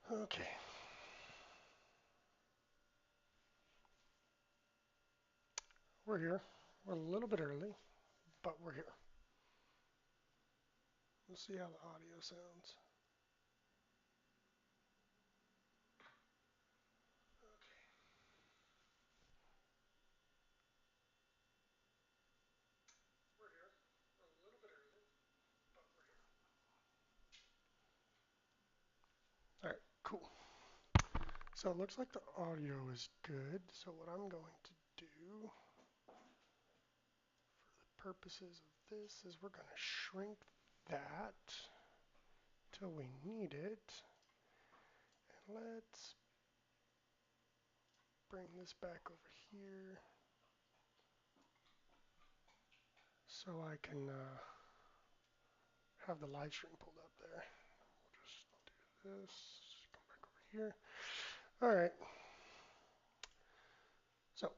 Okay, we're here. We're a little bit early, but we're here. Let's see how the audio sounds. We're here. We're a little bit early, but we're here. All right, cool. So it looks like the audio is good. So what I'm going to do for the purposes of this is we're going to shrink that till we need it. And let's bring this back over here so I can have the live stream pulled up there. We'll just do this. Come back over here. All right. So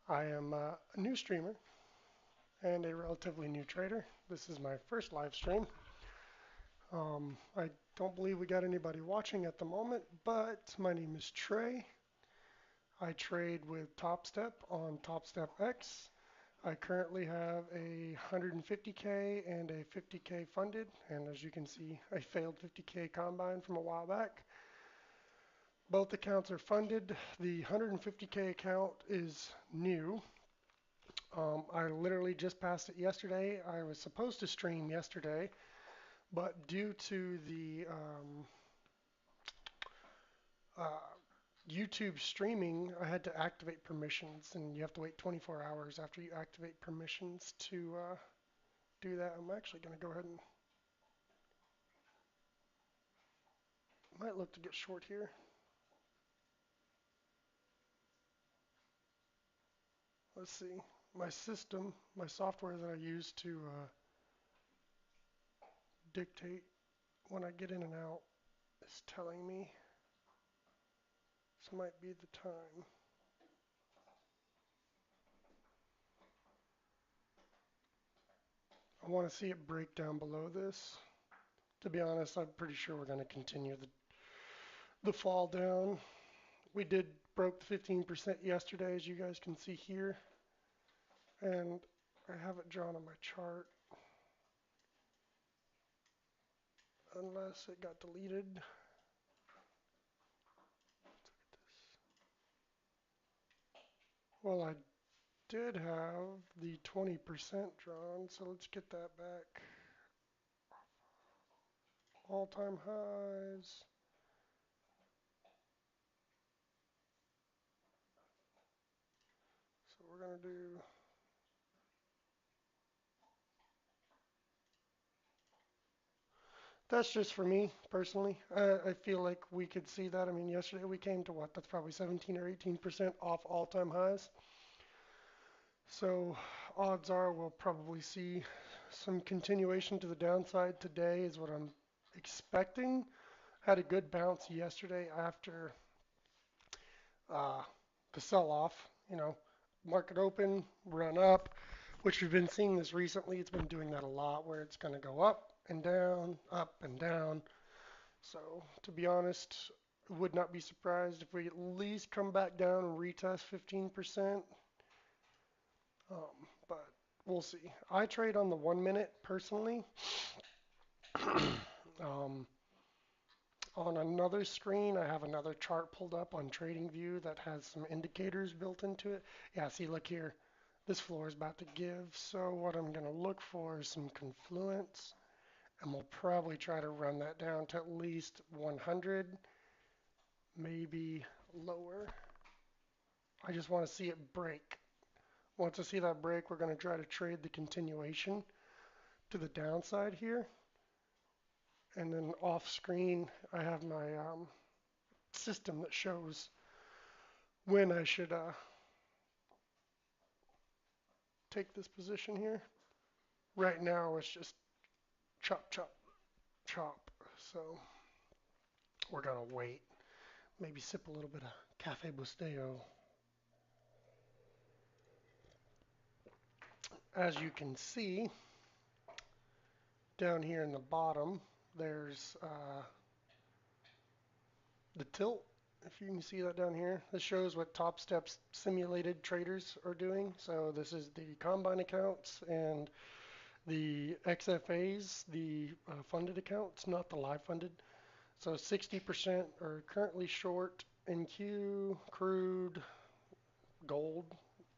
I am a new streamer and a relatively new trader. This is my first live stream. I don't believe we got anybody watching at the moment, but my name is Trey. I trade with Topstep on TopstepX. I currently have a 150K and a 50K funded, and as you can see, I failed 50K combine from a while back. Both accounts are funded. The 150K account is new. I literally just passed it yesterday. I was supposed to stream yesterday, but due to the uh, YouTube streaming, I had to activate permissions, and you have to wait 24 hours after you activate permissions to do that. I'm actually going to go ahead and might look to get short here. Let's see. My system, my software that I use to dictate when I get in and out is telling me this might be the time. I want to see it break down below this. To be honest, I'm pretty sure we're going to continue the fall down. We did broke the 15% yesterday, as you guys can see here, and I have it drawn on my chart unless it got deleted. Well, I did have the 20% drawn, so let's get that back. All-time highs. So we're going to do that's just for me personally. I feel like we could see that. I mean, yesterday we came to what? That's probably 17 or 18% off all-time highs. So odds are we'll probably see some continuation to the downside today is what I'm expecting. Had a good bounce yesterday after uh, the sell-off. Market open, run up, which we've been seeing this recently. It's been doing that a lot where it's going to go up and down, up and down. So to be honest, would not be surprised if we at least come back down and retest 15%. But we'll see. I trade on the 1 minute personally. um, on another screen, I have another chart pulled up on TradingView that has some indicators built into it. Yeah, see, look here. This floor is about to give. So what I'm going to look for is some confluence. And we'll probably try to run that down to at least 100, maybe lower. I just want to see it break. Once I see that break, we're going to try to trade the continuation to the downside here. And then off screen, I have my system that shows when I should take this position here. Right now, it's just chop, chop, chop. So we're going to wait. Maybe sip a little bit of Cafe Bustelo. As you can see, down here in the bottom, there's the tilt, if you can see that down here, this shows what Topstep's simulated traders are doing. So this is the combine accounts and the XFAs, the funded accounts, not the live funded. So 60% are currently short NQ, crude, gold.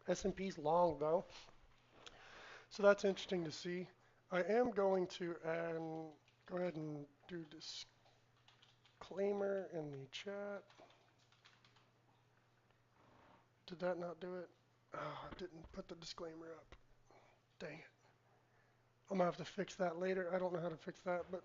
S&P's long though, so that's interesting to see. I am going to go ahead and do disclaimer in the chat. Did that not do it? Oh, I didn't put the disclaimer up. Dang it. I'm gonna have to fix that later. I don't know how to fix that, but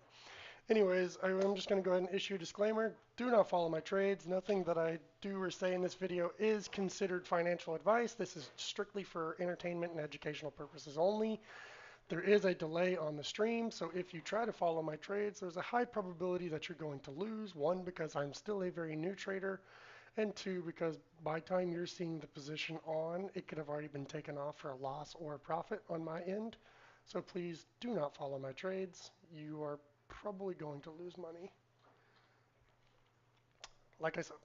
anyways, I'm just gonna go ahead and issue a disclaimer. Do not follow my trades. Nothing that I do or say in this video is considered financial advice. This is strictly for entertainment and educational purposes only. There is a delay on the stream, so if you try to follow my trades, there's a high probability that you're going to lose. One, because I'm still a very new trader, and two, because by the time you're seeing the position on, it could have already been taken off for a loss or a profit on my end. So please do not follow my trades. You are probably going to lose money. Like I said,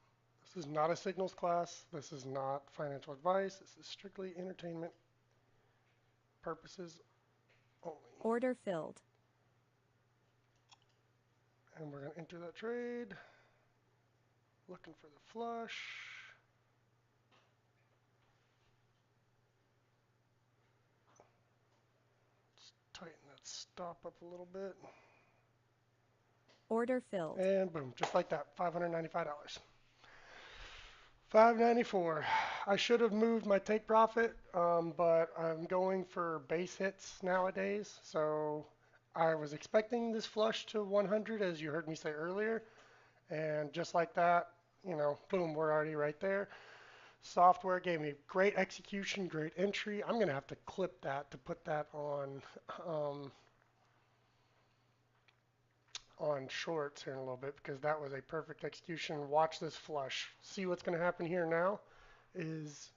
this is not a signals class. This is not financial advice. This is strictly entertainment purposes only. Order filled. And we're going to enter that trade. Looking for the flush. Let's tighten that stop up a little bit. Order filled. And boom, just like that, $595. $594. I should have moved my take profit, but I'm going for base hits nowadays. So I was expecting this flush to 100, as you heard me say earlier. And just like that, you know, boom, we're already right there. Software gave me great execution, great entry. I'm going to have to clip that to put that um, on shorts here in a little bit because that was a perfect execution. Watch this flush. See what's going to happen here now is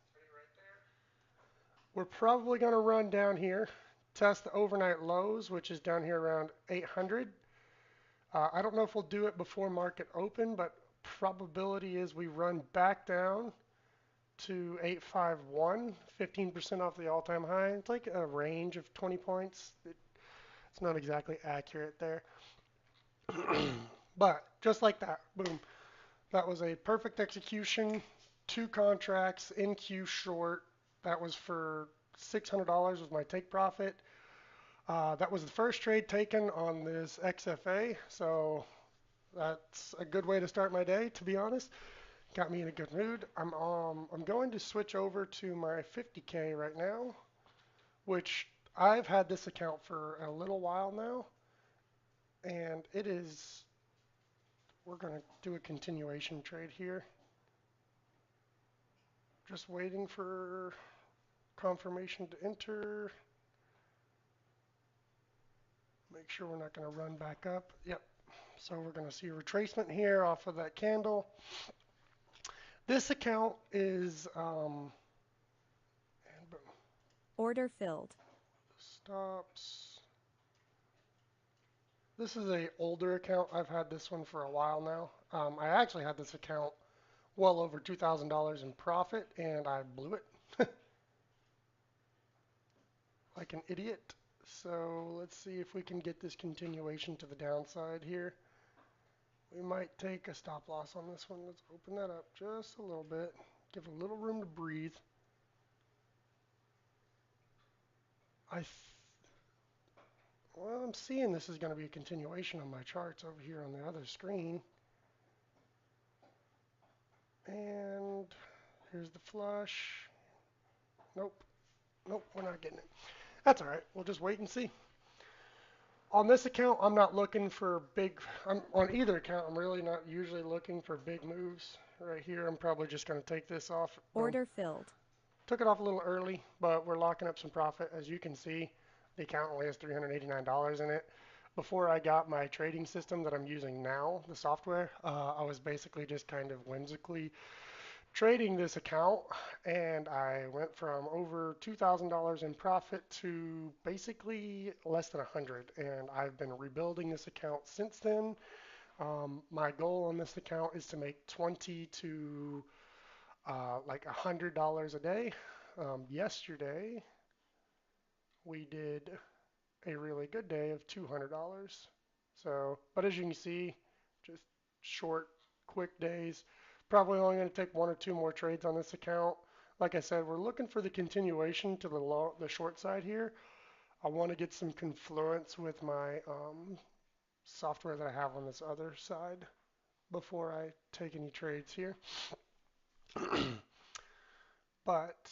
we're probably going to run down here, test the overnight lows, which is down here around 800. I don't know if we'll do it before market open, but probability is we run back down to 851, 15% off the all-time high. It's like a range of 20 points. It's not exactly accurate there. But just like that, boom. That was a perfect execution. Two contracts in queue short. That was for $600 was my take profit. That was the first trade taken on this XFA. So that's a good way to start my day, to be honest. Got me in a good mood. I'm going to switch over to my 50K right now, which I've had this account for a little while now, and it is, we're going to do a continuation trade here. Just waiting for confirmation to enter. Make sure we're not going to run back up. Yep. So we're going to see a retracement here off of that candle. This account is, and boom. Order filled. Stops. This is a older account. I've had this one for a while now. I actually had this account well over $2,000 in profit, and I blew it like an idiot. So let's see if we can get this continuation to the downside here. We might take a stop loss on this one. Let's open that up just a little bit. Give a little room to breathe. Well, I'm seeing this is going to be a continuation on my charts over here on the other screen. And here's the flush. Nope. Nope, we're not getting it. That's all right. We'll just wait and see. On this account, I'm not looking for on either account, I'm really not usually looking for big moves. Right here, I'm probably just going to take this off. Order filled. Took it off a little early, but we're locking up some profit. As you can see, the account only has $389 in it. Before I got my trading system that I'm using now, the software, I was basically just kind of whimsically trading this account, and I went from over $2,000 in profit to basically less than 100. And I've been rebuilding this account since then. My goal on this account is to make 20 to like $100 a day. Yesterday we did a really good day of $200. So, but as you can see, just short, quick days. Probably only going to take one or two more trades on this account. Like I said, we're looking for the continuation to the short side here. I want to get some confluence with my software that I have on this other side before I take any trades here. But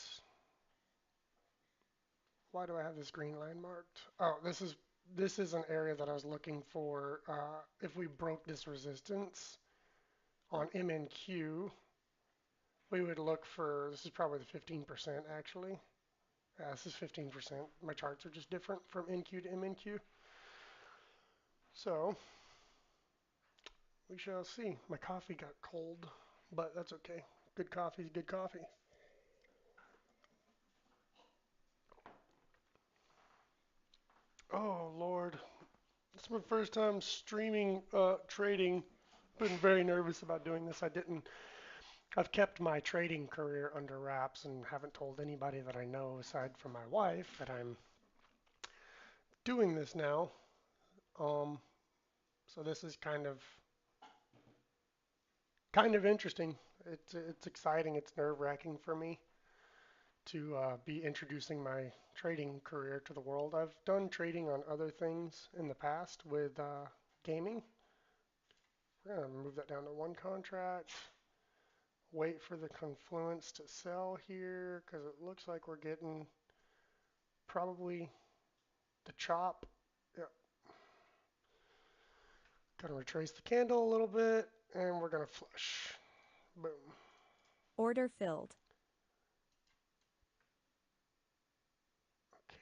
why do I have this green line marked? Oh, this is an area that I was looking for. If we broke this resistance on MNQ, we would look for, this is probably the 15% actually. Yeah, this is 15%. My charts are just different from NQ to MNQ. So we shall see. My coffee got cold, but that's okay. Good coffee is good coffee. Oh Lord, it's my first time streaming trading. Been very nervous about doing this. I've kept my trading career under wraps and haven't told anybody that I know aside from my wife that I'm doing this now. Um, so this is kind of interesting. It's exciting. It's nerve-wracking for me to be introducing my trading career to the world. I've done trading on other things in the past with gaming. We're gonna move that down to one contract. Wait for the confluence to sell here because it looks like we're getting probably the chop. Yeah, gonna retrace the candle a little bit and we're gonna flush. Boom. Order filled.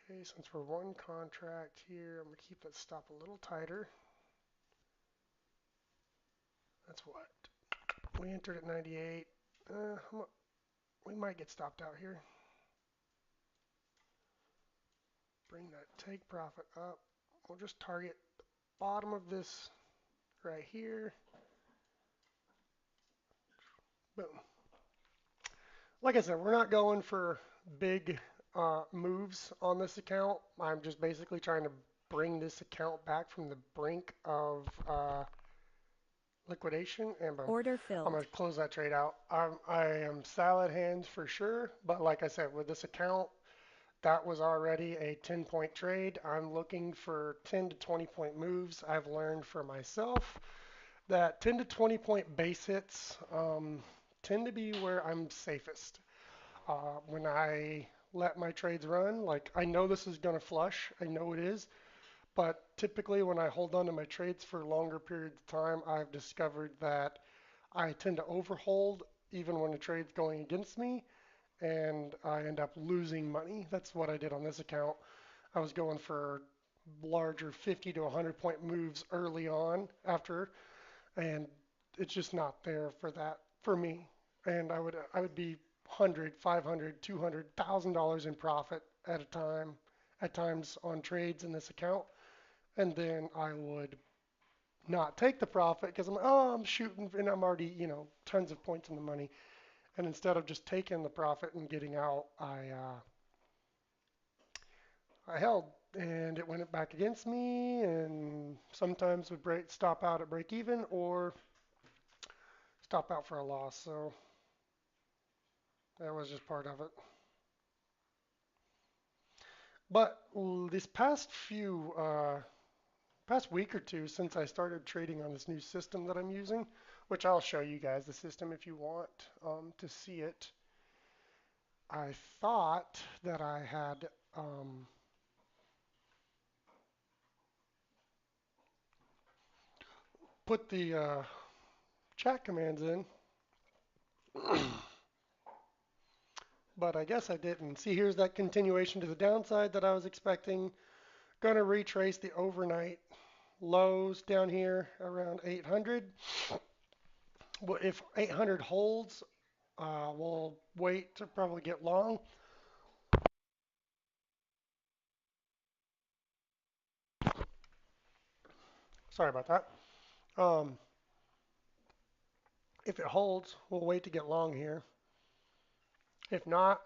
Okay, since we're one contract here, I'm gonna keep that stop a little tighter. That's what we entered at 98. We might get stopped out here. Bring that take profit up. We'll just target the bottom of this right here. Boom. Like I said, we're not going for big moves on this account. I'm just basically trying to bring this account back from the brink of liquidation, and boom. Order I'm going filled. to close that trade out. I am salad hands for sure, but like I said, with this account, that was already a 10-point trade. I'm looking for 10 to 20 point moves. I've learned for myself that 10 to 20 point base hits tend to be where I'm safest. When I let my trades run, like I know this is going to flush, I know it is, but typically when I hold on to my trades for longer periods of time, I've discovered that I tend to overhold even when the trade's going against me, and I end up losing money. That's what I did on this account. I was going for larger 50 to 100 point moves early on after, and it's just not there for that for me. And I would be 100, 500, 200, $1,000 in profit at a time at times on trades in this account, and then I would not take the profit because I'm shooting and I'm already tons of points in the money. And instead of just taking the profit and getting out, I held, and it went back against me, and sometimes would stop out at break even or stop out for a loss. So that was just part of it. But this past week or two since I started trading on this new system that I'm using, which I'll show you guys the system if you want to see it. I thought that I had put the chat commands in, but I guess I didn't. See, here's that continuation to the downside that I was expecting. Going to retrace the overnight lows down here around 800. Well, if 800 holds, we'll wait to probably get long. Sorry about that. If it holds, we'll wait to get long here. If not,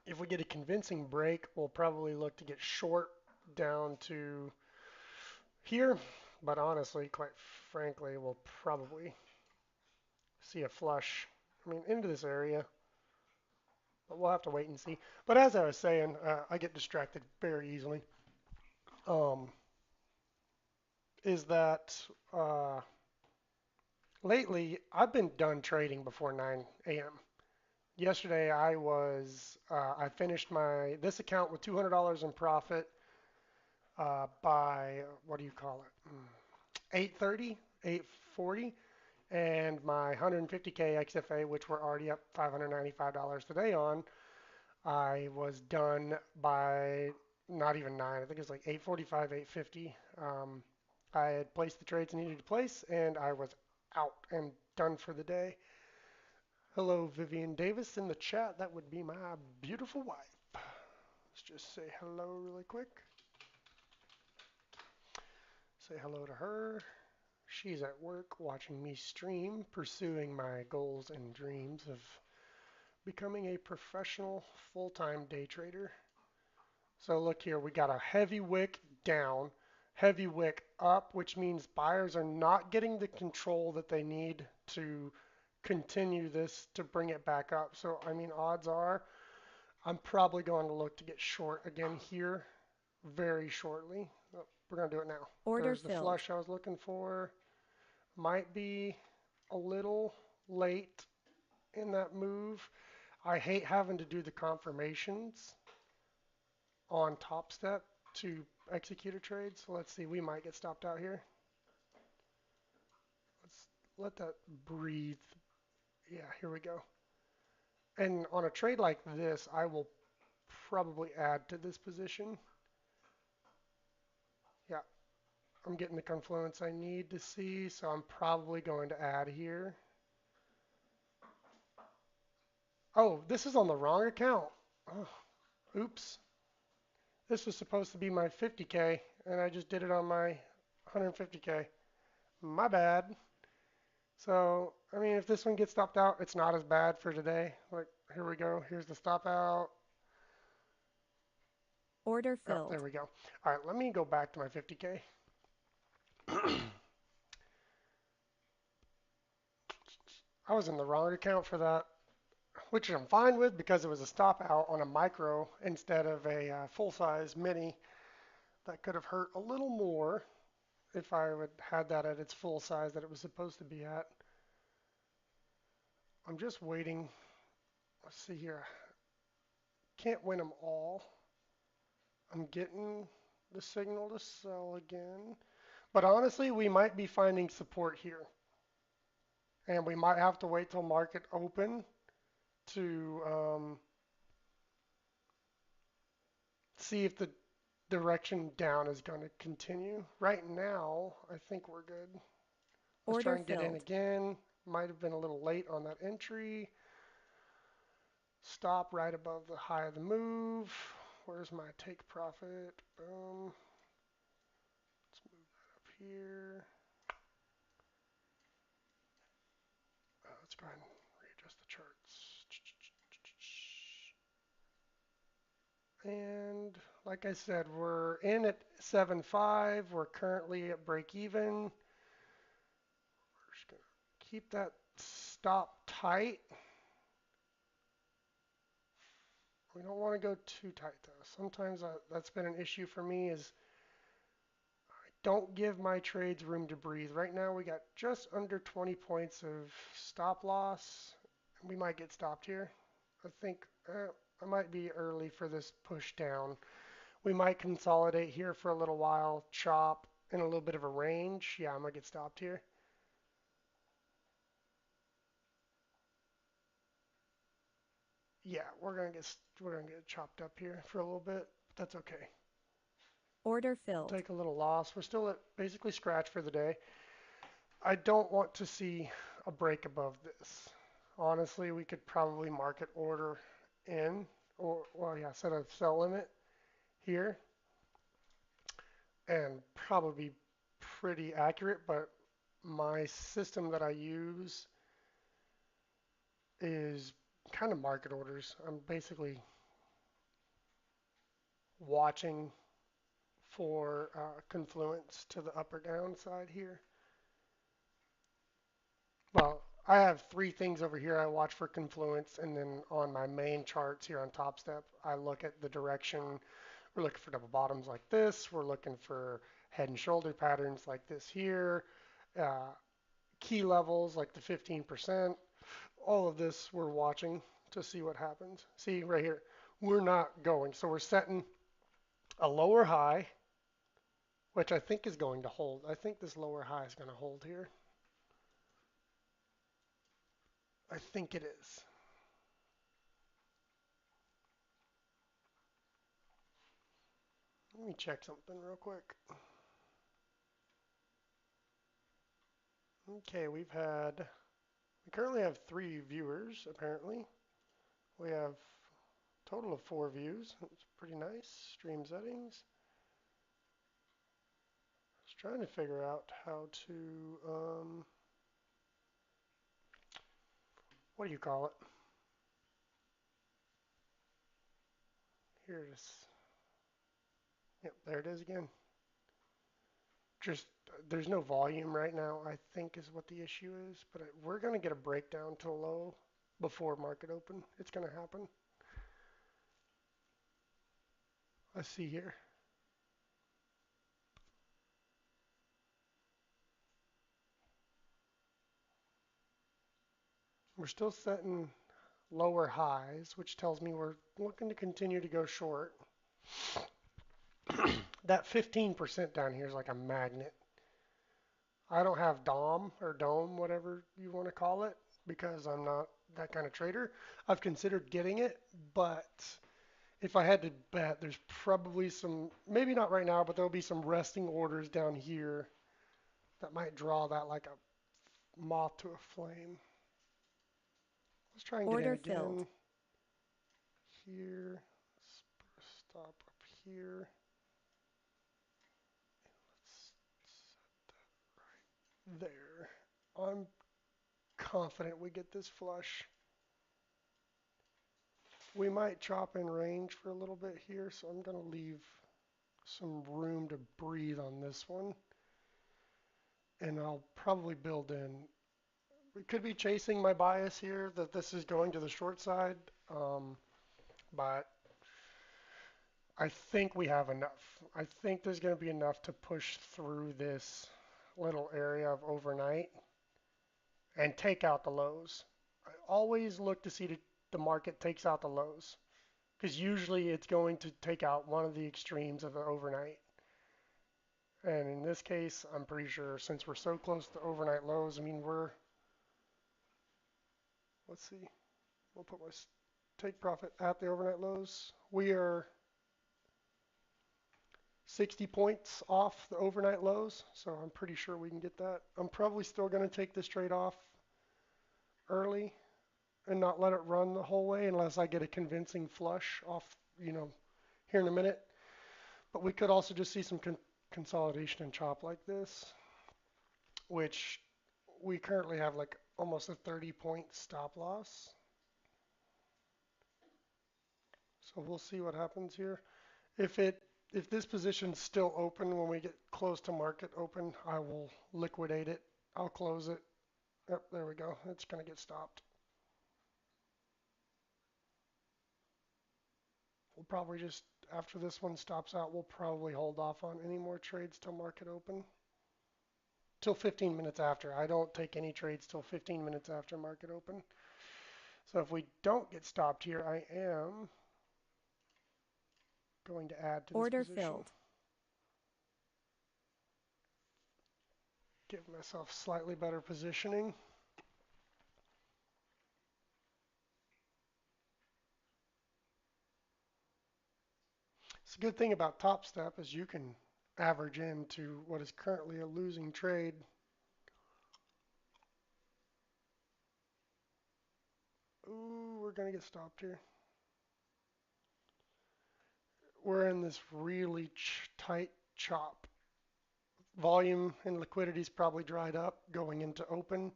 if we get a convincing break, we'll probably look to get short down to here. But honestly, quite frankly, we'll probably see a flush, I mean, into this area. But we'll have to wait and see. But as I was saying, I get distracted very easily. Um, is that lately I've been done trading before 9 a.m. Yesterday I finished my this account with $200 in profit by what do you call it? 8:30, 8:40, and my 150K XFA, which we're already up $595 today on, I was done by not even 9. I think it was like 8:45, 8:50. I had placed the trades I needed to place, and I was out and done for the day. Hello, Vivian Davis in the chat. That would be my beautiful wife. Let's just say hello really quick. Say hello to her. She's at work watching me stream, pursuing my goals and dreams of becoming a professional full-time day trader. So look here, we got a heavy wick down, heavy wick up, which means buyers are not getting the control that they need to continue this to bring it back up. So I mean, odds are I'm probably going to look to get short again here very shortly. Oh, we're going to do it now. Order There's the filled. flush I was looking for. Might be a little late in that move. I hate having to do the confirmations on Topstep to execute a trade. So let's see, we might get stopped out here. Let's let that breathe. Yeah, here we go. And on a trade like this, I will probably add to this position. Yeah, I'm getting the confluence I need to see, so I'm probably going to add here. Oh, this is on the wrong account. Oh, oops. This was supposed to be my 50K, and I just did it on my 150K. My bad. So, I mean, if this one gets stopped out, it's not as bad for today. Like, here we go. Here's the stop out. Order Oh, there filled. we go. All right, let me go back to my 50K. I was in the wrong account for that, which I'm fine with because it was a stop out on a micro instead of a full-size mini. That could have hurt a little more if I would had that at its full size that it was supposed to be at. I'm just waiting. Let's see here. Can't win them all. I'm getting the signal to sell again. But honestly, we might be finding support here. And we might have to wait till market open to see if the direction down is going to continue. Right now, I think we're good. Let's try Order and get in filled. again. Might have been a little late on that entry. Stop right above the high of the move. Where's my take profit? Boom. Let's move that up here. Let's go ahead and readjust the charts. And like I said, we're in at 7.5. We're currently at break even. We're just going to keep that stop tight. We don't want to go too tight though. Sometimes that's been an issue for me is don't give my trades room to breathe. Right now we got just under 20 points of stop loss. We might get stopped here. I think I might be early for this push down. We might consolidate here for a little while, chop in a little bit of a range. Yeah, I might get stopped here. Yeah, we're gonna get chopped up here for a little bit. But that's okay. Order We'll filled. take a little loss. We're still at basically scratch for the day. I don't want to see a break above this. Honestly, we could probably market order in, or well, yeah, set a sell limit here, and probably be pretty accurate. But My system that I use is kind of market orders. I'm basically watching for confluence to the up or down side here. Well, I have three things over here I watch for confluence, and then on my main charts here on Topstep, I look at the direction. We're looking for double bottoms like this. We're looking for head and shoulder patterns like this here. Uh, Key levels like the 15%. All of this we're watching to see what happens. See right here, we're not going. So we're setting a lower high, which I think is going to hold. I think this lower high is going to hold here. I think it is. Let me check something real quick. Okay, we currently have 3 viewers apparently. We have a total of 4 views. It's pretty nice. Stream settings. Just trying to figure out how to, what do you call it? Here it is. Yep, there it is again. Just there's no volume right now, I think is what the issue is. But we're going to get a breakdown to a low before market open. It's going to happen. Let's see here. We're still setting lower highs, which tells me we're looking to continue to go short. That 15% down here is like a magnet. I don't have DOM or dome, whatever you want to call it, because I'm not that kind of trader. I've considered getting it, but if I had to bet, there's probably some, maybe not right now, but there'll be some resting orders down here that might draw that like a moth to a flame. Let's try and get in Order filled. again here. Stop up here. Let's set there. I'm confident we get this flush. We might chop in range for a little bit here, so I'm going to leave some room to breathe on this one. And I'll probably build in. We could be chasing my bias here that this is going to the short side, but I think we have enough. I think there's going to be enough to push through this little area of overnight and take out the lows. I always look to see the market takes out the lows because usually it's going to take out one of the extremes of the overnight. And in this case, I'm pretty sure since we're so close to overnight lows, I mean, let's see, we'll put my take profit at the overnight lows. We are 60 points off the overnight lows, so I'm pretty sure we can get that. I'm probably still going to take this trade off early and not let it run the whole way unless I get a convincing flush off, here in a minute. But we could also just see some consolidation and chop like this, which we currently have like almost a 30-point stop loss. So we'll see what happens here. If it if this position's still open when we get close to market open, I will liquidate it. I'll close it. Yep, there we go. It's going to get stopped. We'll probably just, after this one stops out, we'll probably hold off on any more trades till market open. Till 15 minutes after. I don't take any trades till 15 minutes after market open. So if we don't get stopped here, I am going to add to this Order position. filled. Give myself slightly better positioning. It's a good thing about Topstep is you can average into what is currently a losing trade. Ooh, we're going to get stopped here. We're in this really tight chop. volume and liquidity is probably dried up going into open.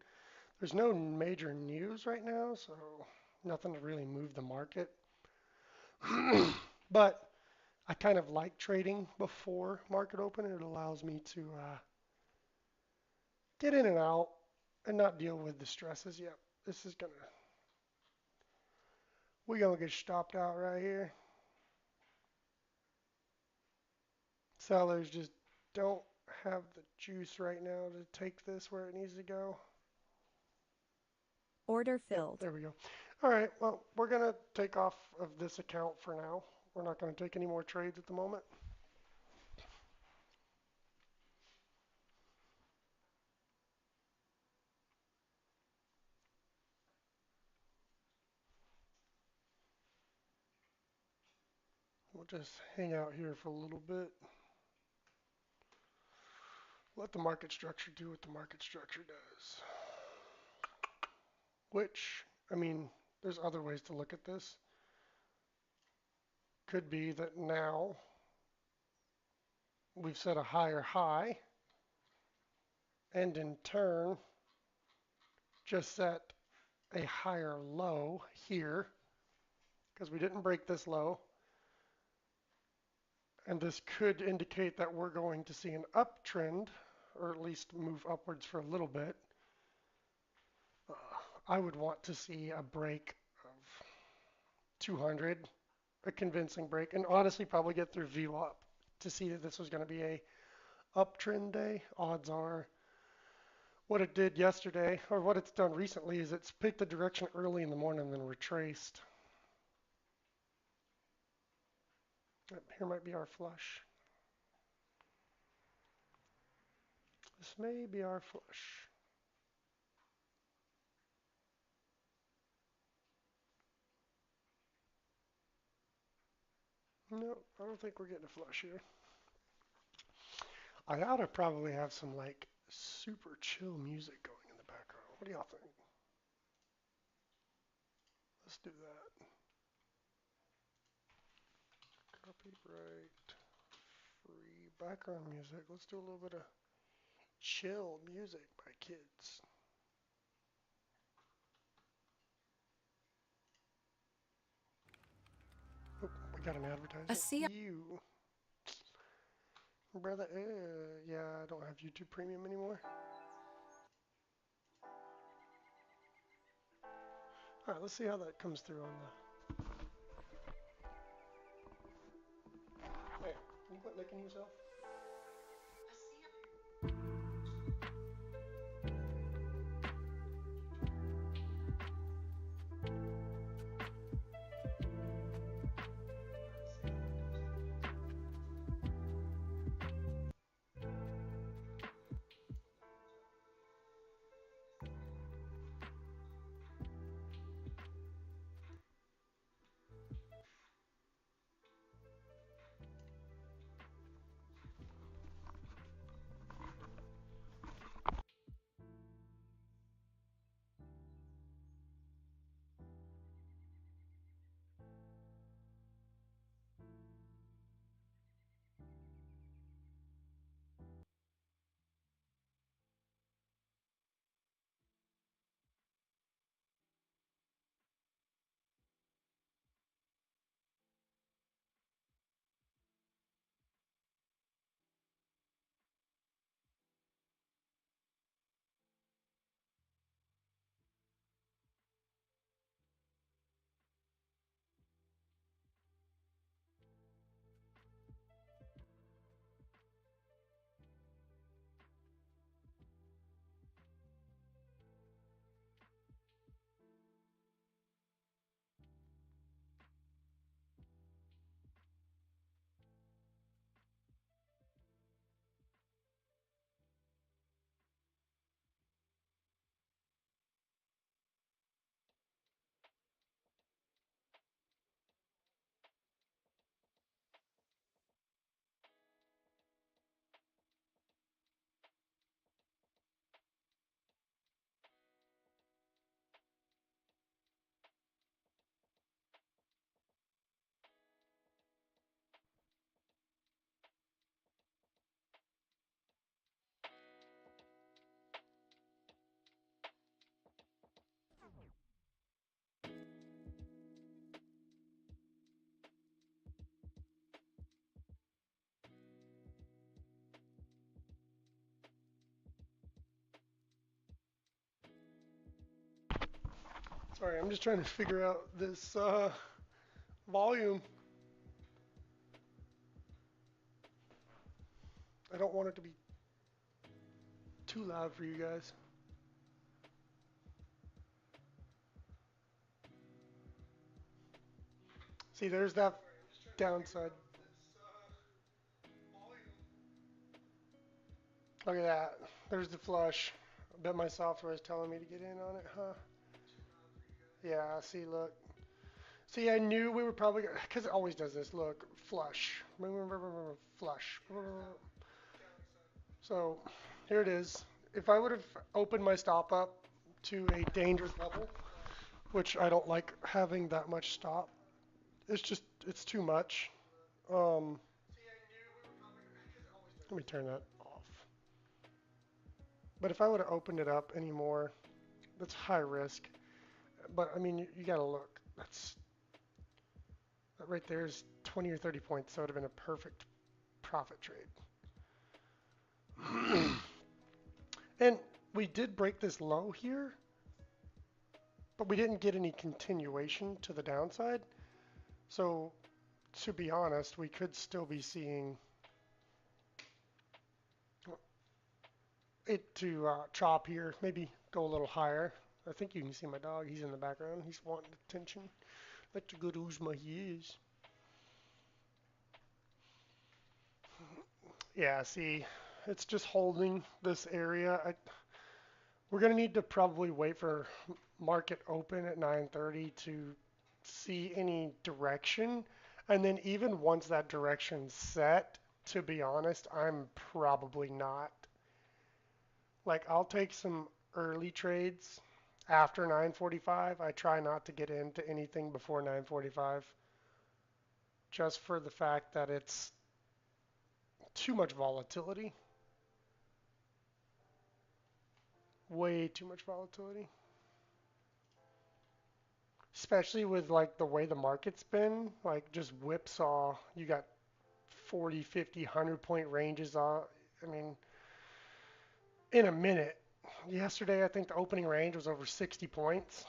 There's no major news right now, so nothing to really move the market. But I kind of like trading before market open. It allows me to get in and out and not deal with the stresses. Yep, this is gonna, we're gonna get stopped out right here. Sellers just don't have the juice right now to take this where it needs to go. Order Yep, filled. there we go. All right, well, we're gonna take off of this account for now. We're not gonna take any more trades at the moment. We'll just hang out here for a little bit. Let the market structure do what the market structure does. Which, I mean, there's other ways to look at this. Could be that now we've set a higher high and in turn just set a higher low here because we didn't break this low. And this could indicate that we're going to see an uptrend or at least move upwards for a little bit. Uh, I would want to see a break of 200, a convincing break, and honestly probably get through VWAP to see that this was going to be a uptrend day. Odds are what it did yesterday, or what it's done recently, is it's picked the direction early in the morning and then retraced. Here might be our flush. This may be our flush. No, I don't think we're getting a flush here. I ought to probably have some like super chill music going in the background. What do y'all think? Let's do that. Copyright free background music. Let's do a little bit of chill music by kids. Oh, we got an A advertisement. C. You, brother. Yeah, I don't have YouTube Premium anymore. All right, let's see how that comes through on the. Hey, can you quit licking yourself? Sorry, I'm just trying to figure out this volume. I don't want it to be too loud for you guys. See, there's that downside. Look at that. There's the flush. I bet my software is telling me to get in on it, huh? Yeah, see, look. See, I knew we were probably, because it always does this. Look, flush. Flush. So here it is. If I would have opened my stop up to a dangerous level, which I don't like having that much stop, it's too much. Um, Let me turn that off. But if I would have opened it up anymore, that's high risk. But I mean, you gotta look. That right there is 20 or 30 points, so it would have been a perfect profit trade. And we did break this low here, but we didn't get any continuation to the downside. So to be honest, we could still be seeing it to chop here, maybe go a little higher. I think you can see my dog. He's in the background. He's wanting attention, like the good Uzma he is. Yeah, see, it's just holding this area. We're going to need to probably wait for market open at 9:30 to see any direction. And then even once that direction's set, to be honest, I'm probably not. Like I'll take some early trades after 9:45. I try not to get into anything before 9:45 just for the fact that it's too much volatility. Way too much volatility. Especially with like the way the market's been, like just whipsaw. You got 40, 50, 100 point ranges on. I mean, in a minute. Yesterday, I think the opening range was over 60 points.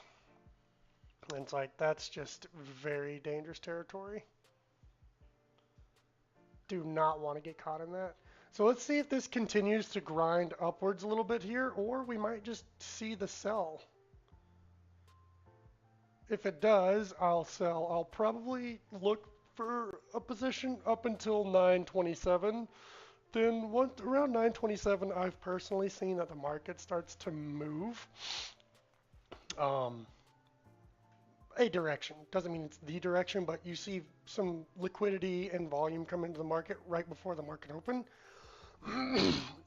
And it's like, that's just very dangerous territory. Do not want to get caught in that. So let's see if this continues to grind upwards a little bit here, or we might just see the sell. If it does, I'll sell. I'll probably look for a position up until 927. Then once around 927, I've personally seen that the market starts to move um, a direction. Doesn't mean it's the direction, but you see some liquidity and volume come into the market right before the market open.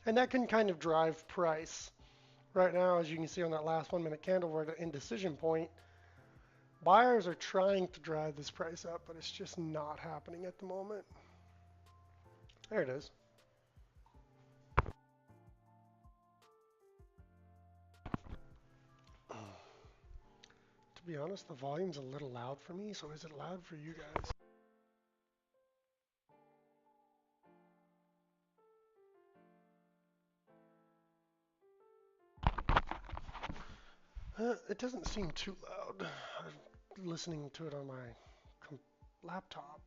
And that can kind of drive price. Right now, as you can see on that last 1 minute candle, we're at an indecision point. Buyers are trying to drive this price up, but it's just not happening at the moment. There it is. To be honest, the volume's a little loud for me, so is it loud for you guys? It doesn't seem too loud. I'm listening to it on my laptop.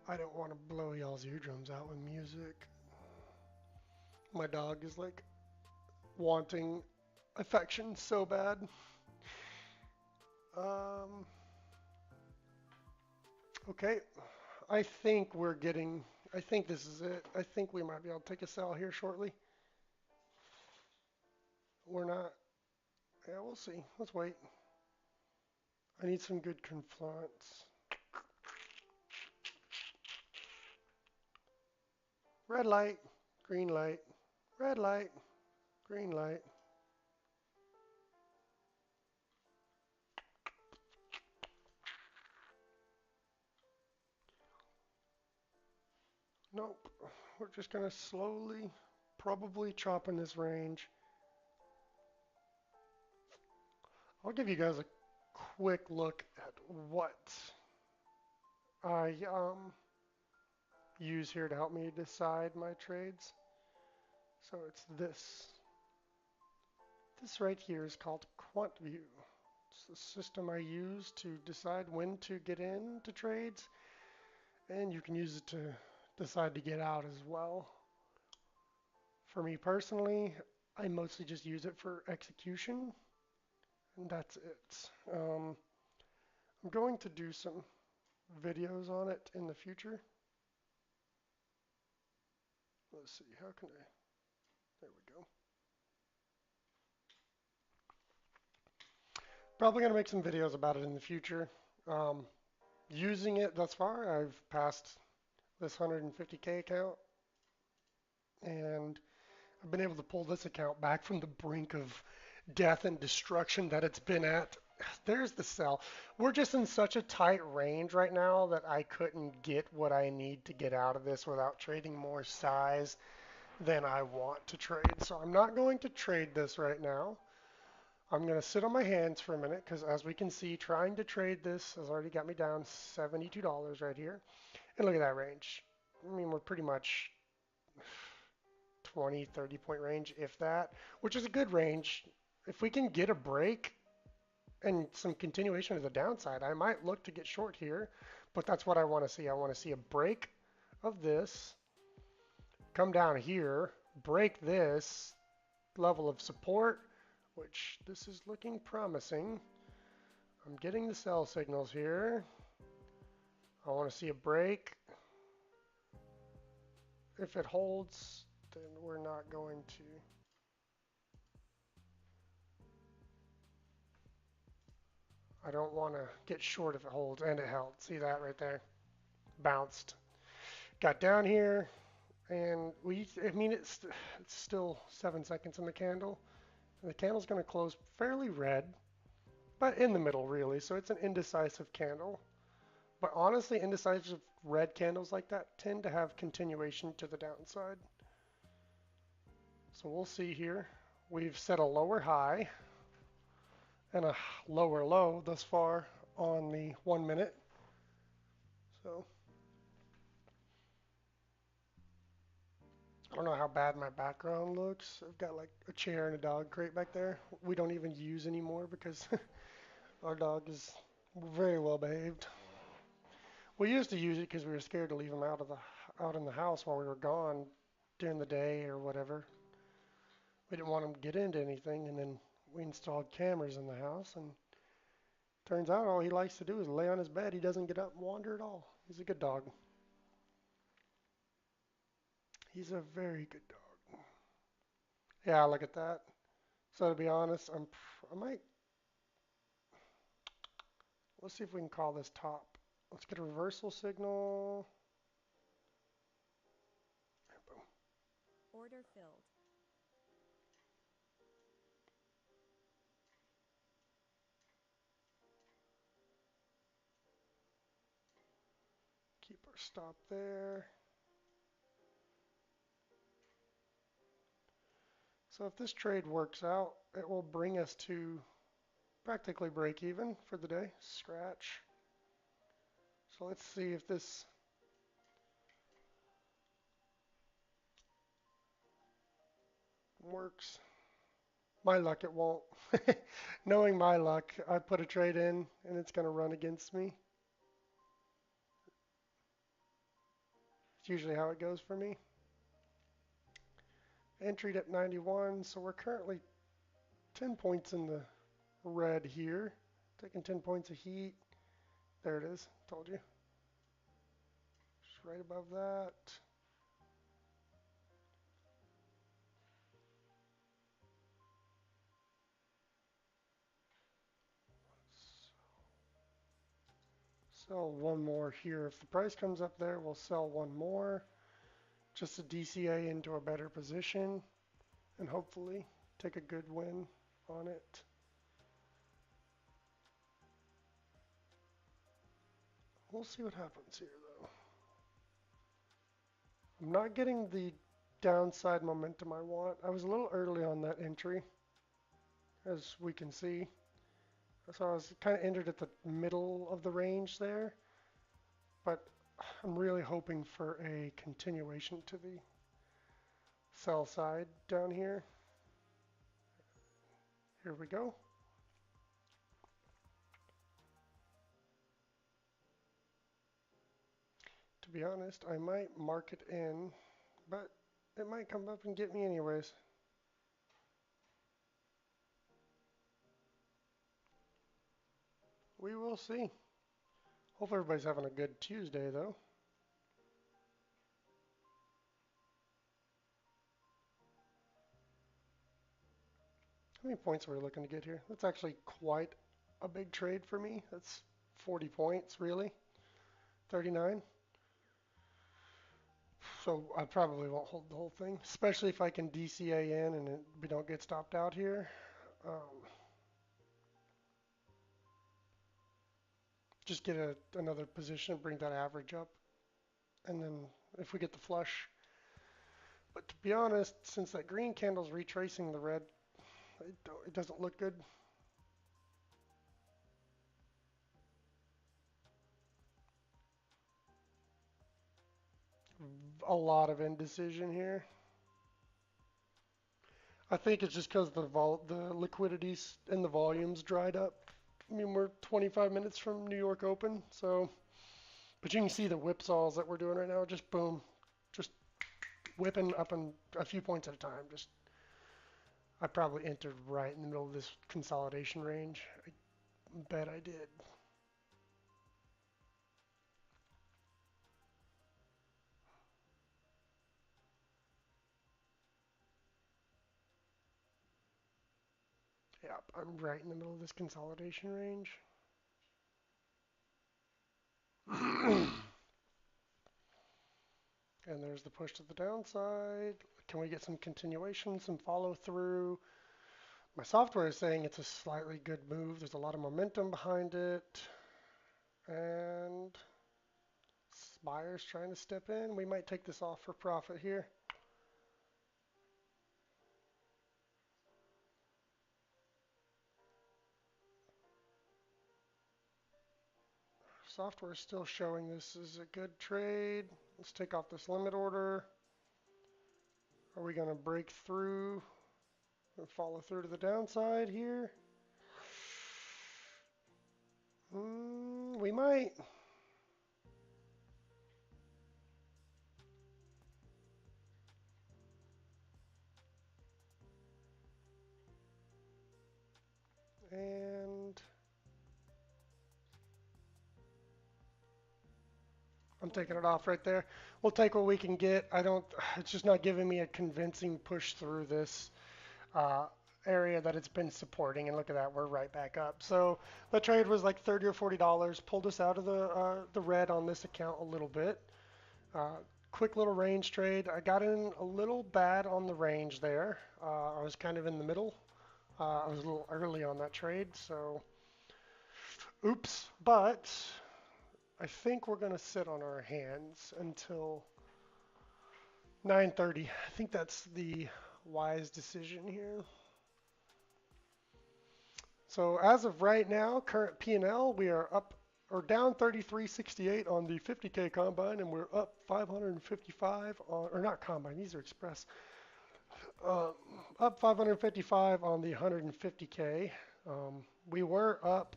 I don't want to blow y'all's eardrums out with music. My dog is like wanting affection so bad. Um, okay, I think this is it. I think we might be able to take a sell here shortly. We're not. Yeah, we'll see. Let's wait. I need some good confluence. Red light, green light, red light, green light. Nope. We're just going to slowly, probably chop in this range. I'll give you guys a quick look at what I use here to help me decide my trades. So it's this. This right here is called QuantView. It's the system I use to decide when to get into trades, and you can use it to decide to get out as well. For me personally, I mostly just use it for execution, and that's it. I'm going to do some videos on it in the future. Let's see, how can I, there we go. Probably going to make some videos about it in the future. Um, Using it thus far, I've passed this 150K account, and I've been able to pull this account back from the brink of death and destruction that it's been at. There's the sell. We're just in such a tight range right now that I couldn't get what I need to get out of this without trading more size than I want to trade. So I'm not going to trade this right now. I'm going to sit on my hands for a minute because as we can see, trying to trade this has already got me down $72 right here. And look at that range. I mean, we're pretty much 20, 30 point range, if that, which is a good range. If we can get a break and some continuation to the downside, I might look to get short here, but that's what I want to see. I want to see a break of this, come down here, break this level of support, which this is looking promising. I'm getting the sell signals here. I want to see a break. If it holds, then we're not going to. I don't want to get short if it holds, and it held. See that right there? Bounced. Got down here, and I mean, it's still 7 seconds in the candle. And the candle's going to close fairly red, but in the middle, really. So it's an indecisive candle. But honestly, indecisive red candles like that tend to have continuation to the downside. So we'll see here. We've set a lower high and a lower low thus far on the 1 minute. So I don't know how bad my background looks. I've got like a chair and a dog crate back there. We don't even use anymore because our dog is very well behaved. We used to use it because we were scared to leave him out in the house while we were gone during the day or whatever. We didn't want him to get into anything, and then we installed cameras in the house, and turns out all he likes to do is lay on his bed. He doesn't get up and wander at all. He's a good dog. He's a very good dog. Yeah, look at that. So to be honest, I might, let's see if we can call this top. Let's get a reversal signal. Boom. Order filled. Keep our stop there. So if this trade works out, it will bring us to practically break even for the day. Scratch. So let's see if this works. My luck, it won't. Knowing my luck, I put a trade in and it's going to run against me. It's usually how it goes for me. Entered at 91, so we're currently 10 points in the red here. Taking 10 points of heat. There it is, told you. Just right above that. Sell one more here. If the price comes up there, we'll sell one more. Just to DCA into a better position and hopefully take a good win on it. We'll see what happens here though. I'm not getting the downside momentum I want. I was a little early on that entry, as we can see. So I was kind of entered at the middle of the range there, but I'm really hoping for a continuation to the sell side down here. Here we go. To be honest, I might mark it in, but it might come up and get me anyways. We will see. Hope everybody's having a good Tuesday though. How many points are we looking to get here? That's actually quite a big trade for me. That's 40 points, really. 39. So I probably won't hold the whole thing, especially if I can DCA in and we don't get stopped out here. Just get another position, bring that average up, and then if we get the flush. But to be honest, since that green candle's retracing the red, it doesn't look good. A lot of indecision here. I think it's just because the liquidities and the volumes dried up. I mean, we're 25 minutes from New York Open, so but you can see the whipsaws that we're doing right now. Just boom, just whipping up in a few points at a time. Just I probably entered right in the middle of this consolidation range. I bet I did. Yep, I'm right in the middle of this consolidation range. And there's the push to the downside. Can we get some continuation, some follow through? My software is saying it's a slightly good move. There's a lot of momentum behind it. And buyers trying to step in. We might take this off for profit here. Software is still showing this is a good trade. Let's take off this limit order. Are we going to break through and follow through to the downside here? We might. And I'm taking it off right there. We'll take what we can get. It's just not giving me a convincing push through this uh, area that it's been supporting. And look at that, we're right back up. So the trade was like $30 or $40, pulled us out of the red on this account a little bit. Quick little range trade. I got in a little bad on the range there. I was kind of in the middle. I was a little early on that trade, so oops. But I think we're going to sit on our hands until 9:30. I think that's the wise decision here. So as of right now, current P&L, we are up or down 33.68 on the 50K combine, and we're up 555 on, or not combine, these are express. Up 555 on the 150K. We were up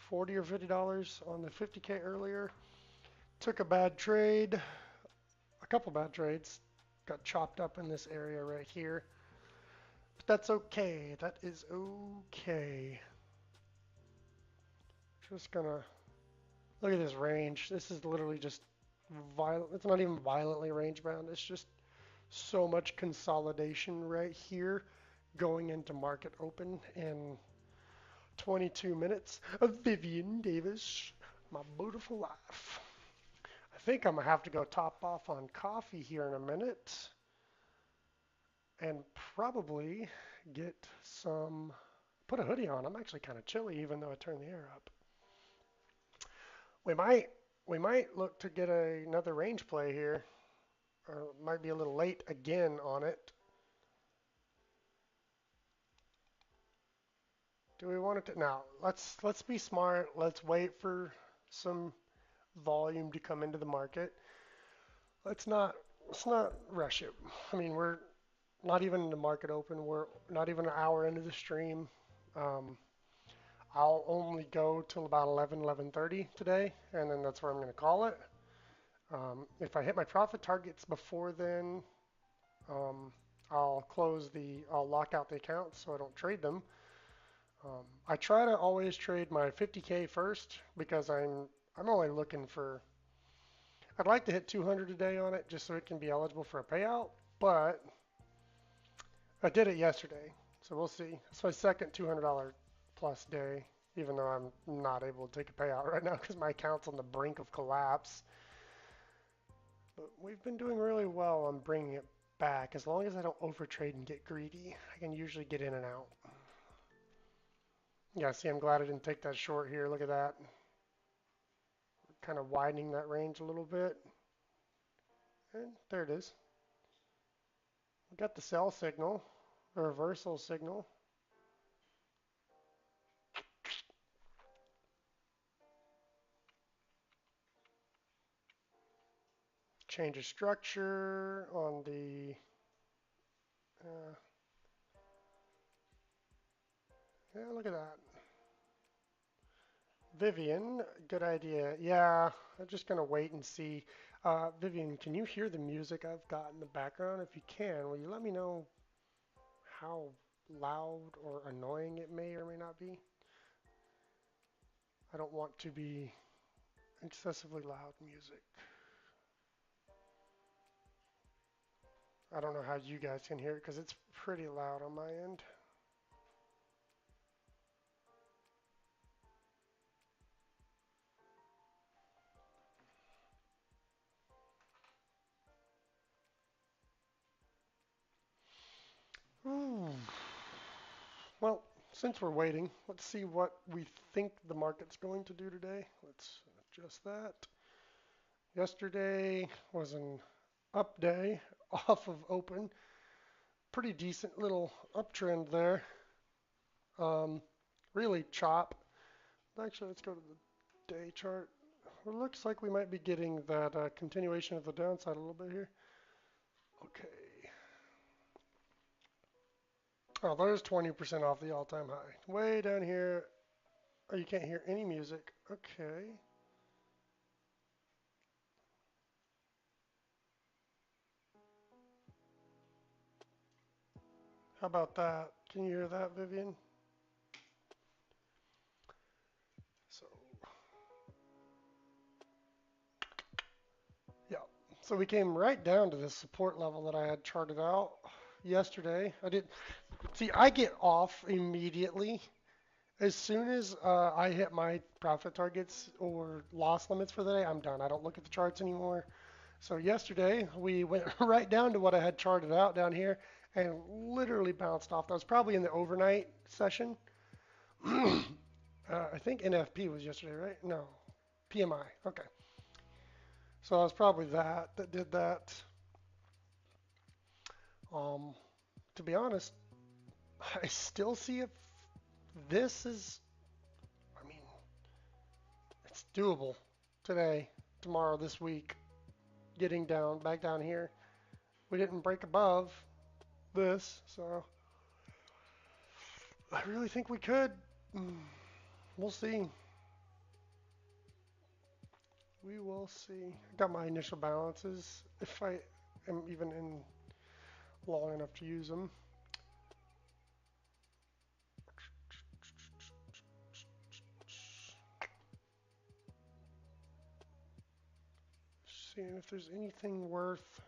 40 or $50 on the 50K earlier. Took a bad trade, a couple bad trades. Got chopped up in this area right here. But that's okay. That is okay. Just gonna look at this range. This is literally just violent. It's not even violently range bound. It's just so much consolidation right here going into market open in 22 minutes of Vivian Davis, my beautiful life. I think I'm gonna have to go top off on coffee here in a minute and probably get some, put a hoodie on. I'm actually kind of chilly even though I turned the air up. We might we might look to get another range play here, or might be a little late again on it. Do we want it to now? Let's be smart. Let's wait for some volume to come into the market. Let's not let's not rush it. I mean, we're not even in the market open. We're not even an hour into the stream. Um, I'll only go till about 11:30 today, and then that's where I'm going to call it. If I hit my profit targets before then, um, I'll lock out the accounts so I don't trade them. I try to always trade my 50K first because I'm only looking for. I'd like to hit 200 a day on it just so it can be eligible for a payout, but I did it yesterday, so we'll see. It's my second $200 plus day, even though I'm not able to take a payout right now because my account's on the brink of collapse. But we've been doing really well on bringing it back. As long as I don't overtrade and get greedy, I can usually get in and out. Yeah, see, I'm glad I didn't take that short here. Look at that. Kind of widening that range a little bit. And there it is. We got the sell signal, the reversal signal. Change of structure on the uh, yeah, look at that. Vivian, good idea. Yeah, I'm just gonna wait and see. Vivian, can you hear the music I've got in the background? If you can, will you let me know how loud or annoying it may or may not be? I don't want to be excessively loud music. I don't know how you guys can hear it because it's pretty loud on my end. Ooh. Well, since we're waiting, let's see what we think the market's going to do today. Let's adjust that. Yesterday was an up day off of open. Pretty decent little uptrend there. Um, really chop. Actually, let's go to the day chart. It looks like we might be getting that continuation of the downside a little bit here. Okay. Oh, there's 20% off the all-time high. Way down here. Oh, you can't hear any music. Okay. How about that? Can you hear that, Vivian? So, yeah. So we came right down to this support level that I had charted out yesterday. I did see. I get off immediately as soon as I hit my profit targets or loss limits for the day. I'm done. I don't look at the charts anymore. So yesterday we went right down to what I had charted out down here and literally bounced off. That was probably in the overnight session. I think NFP was yesterday, right? No, PMI. Okay. So it was probably that did that. Um, to be honest, I still see if this is, I mean, it's doable today, tomorrow, this week, getting down, back down here. We didn't break above this, so I really think we could. We'll see. We will see. I got my initial balances if I am even in long enough to use them. Seeing if there's anything worth.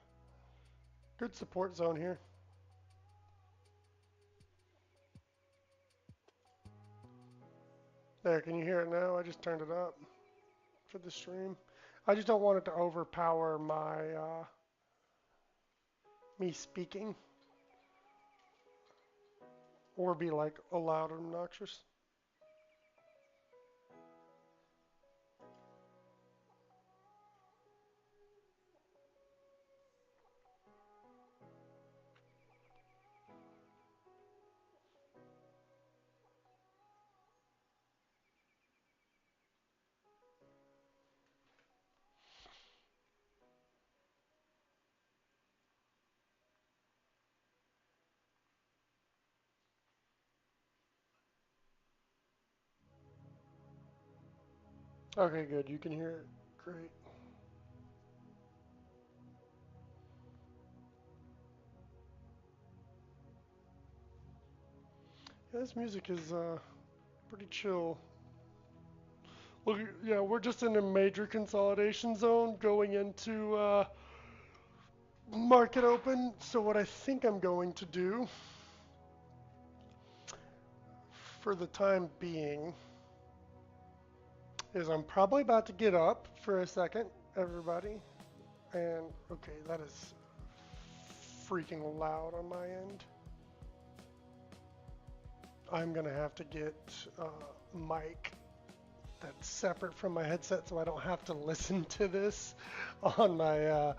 Good support zone here. There, can you hear it now? I just turned it up for the stream. I just don't want it to overpower my me speaking or be like loud and obnoxious. Okay, good. You can hear it. Great. Yeah, this music is pretty chill. Look, yeah, we're just in a major consolidation zone going into market open. So what I think I'm going to do for the time being is I'm probably about to get up for a second, everybody. And okay, that is freaking loud on my end. I'm gonna have to get a mic that's separate from my headset so I don't have to listen to this on my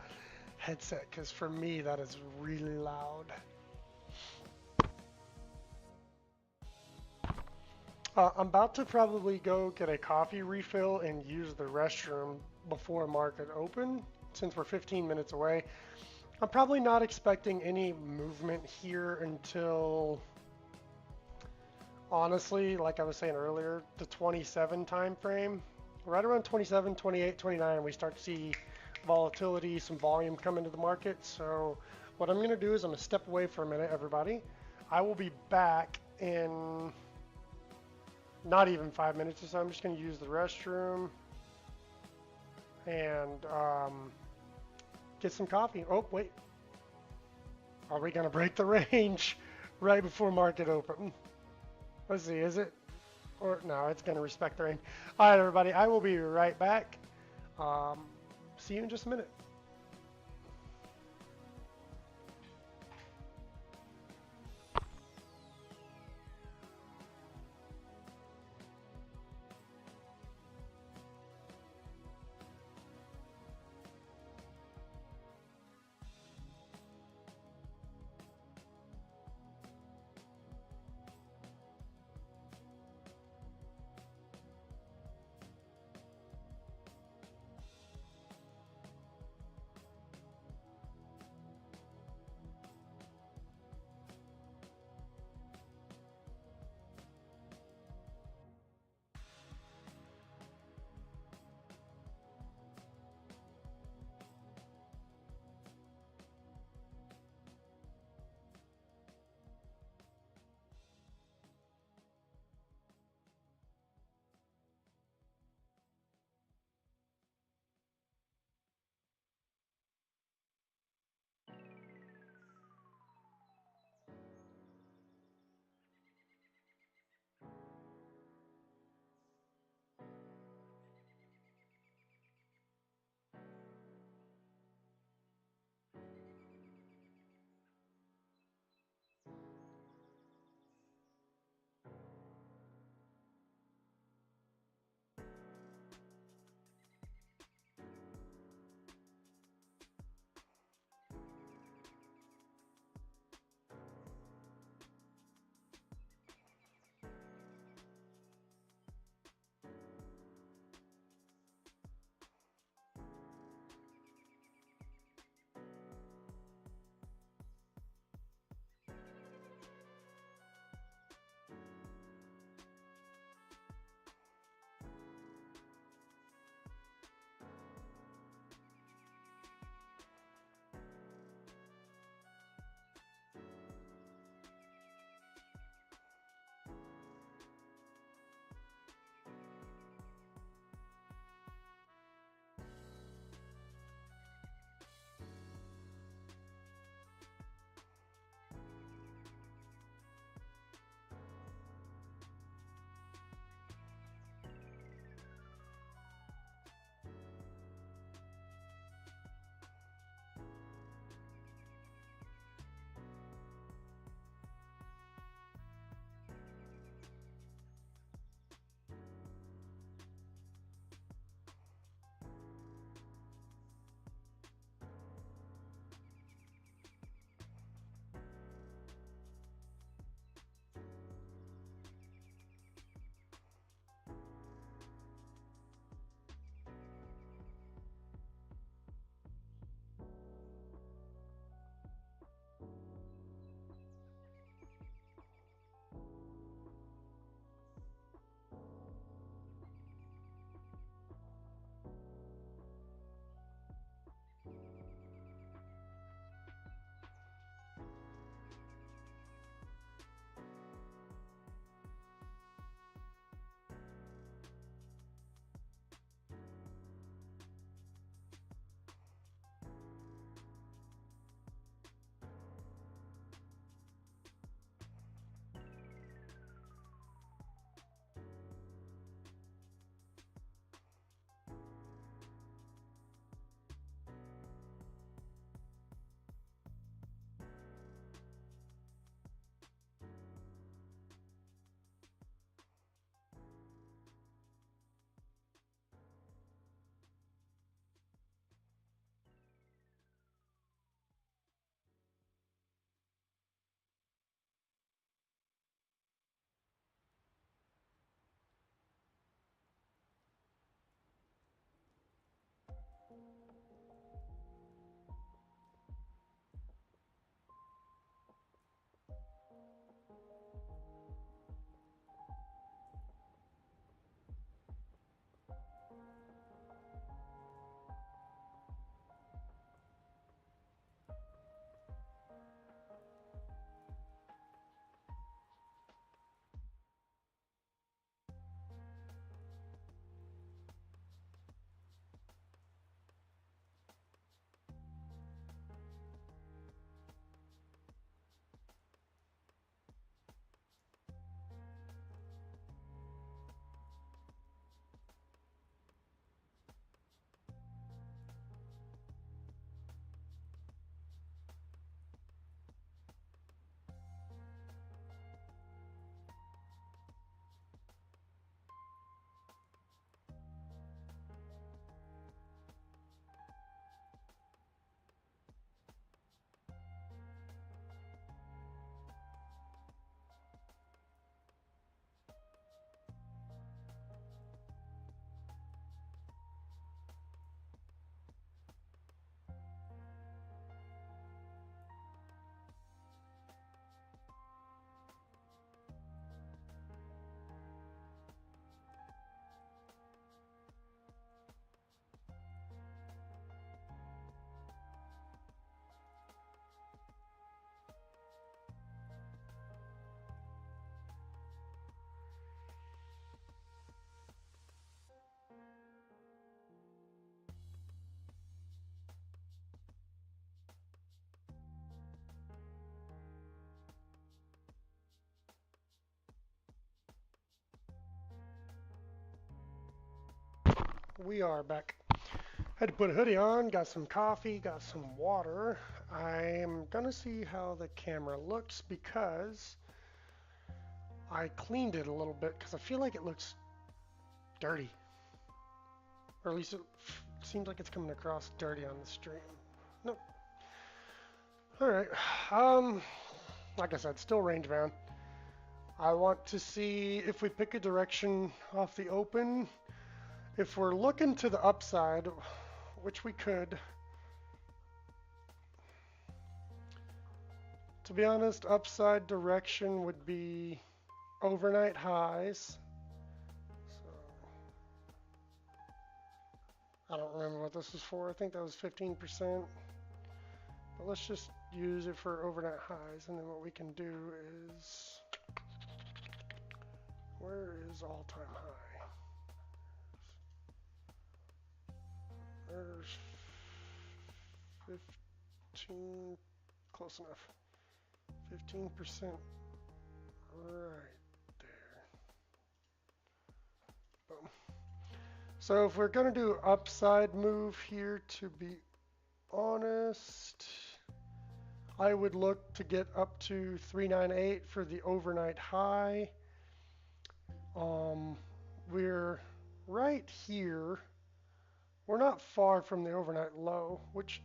headset because for me that is really loud. I'm about to probably go get a coffee refill and use the restroom before market open since we're 15 minutes away. I'm probably not expecting any movement here until, honestly, like I was saying earlier, the 27 time frame. Right around 27, 28, 29, we start to see volatility, some volume come into the market. So what I'm going to do is I'm going to step away for a minute, everybody. I will be back in not even 5 minutes or so. I'm just going to use the restroom and get some coffee. Oh, wait. Are we going to break the range right before market open? Let's see, is it? Or no, it's going to respect the range. All right, everybody, I will be right back. Um, See you in just a minute. We are back. Had to put a hoodie on, got some coffee, got some water. I am gonna see how the camera looks because I cleaned it a little bit because I feel like it looks dirty. Or at least it seems like it's coming across dirty on the stream. Nope. Alright. Um, like I said, still range bound. I want to see if we pick a direction off the open. If we're looking to the upside, which we could. To be honest, upside direction would be overnight highs. So I don't remember what this was for. I think that was 15%. But let's just use it for overnight highs. And then what we can do is, where is all-time high? There's 15, close enough. 15% right there. Boom. So if we're going to do upside move here, to be honest, I would look to get up to 398 for the overnight high. We're right here. We're not far from the overnight low, which,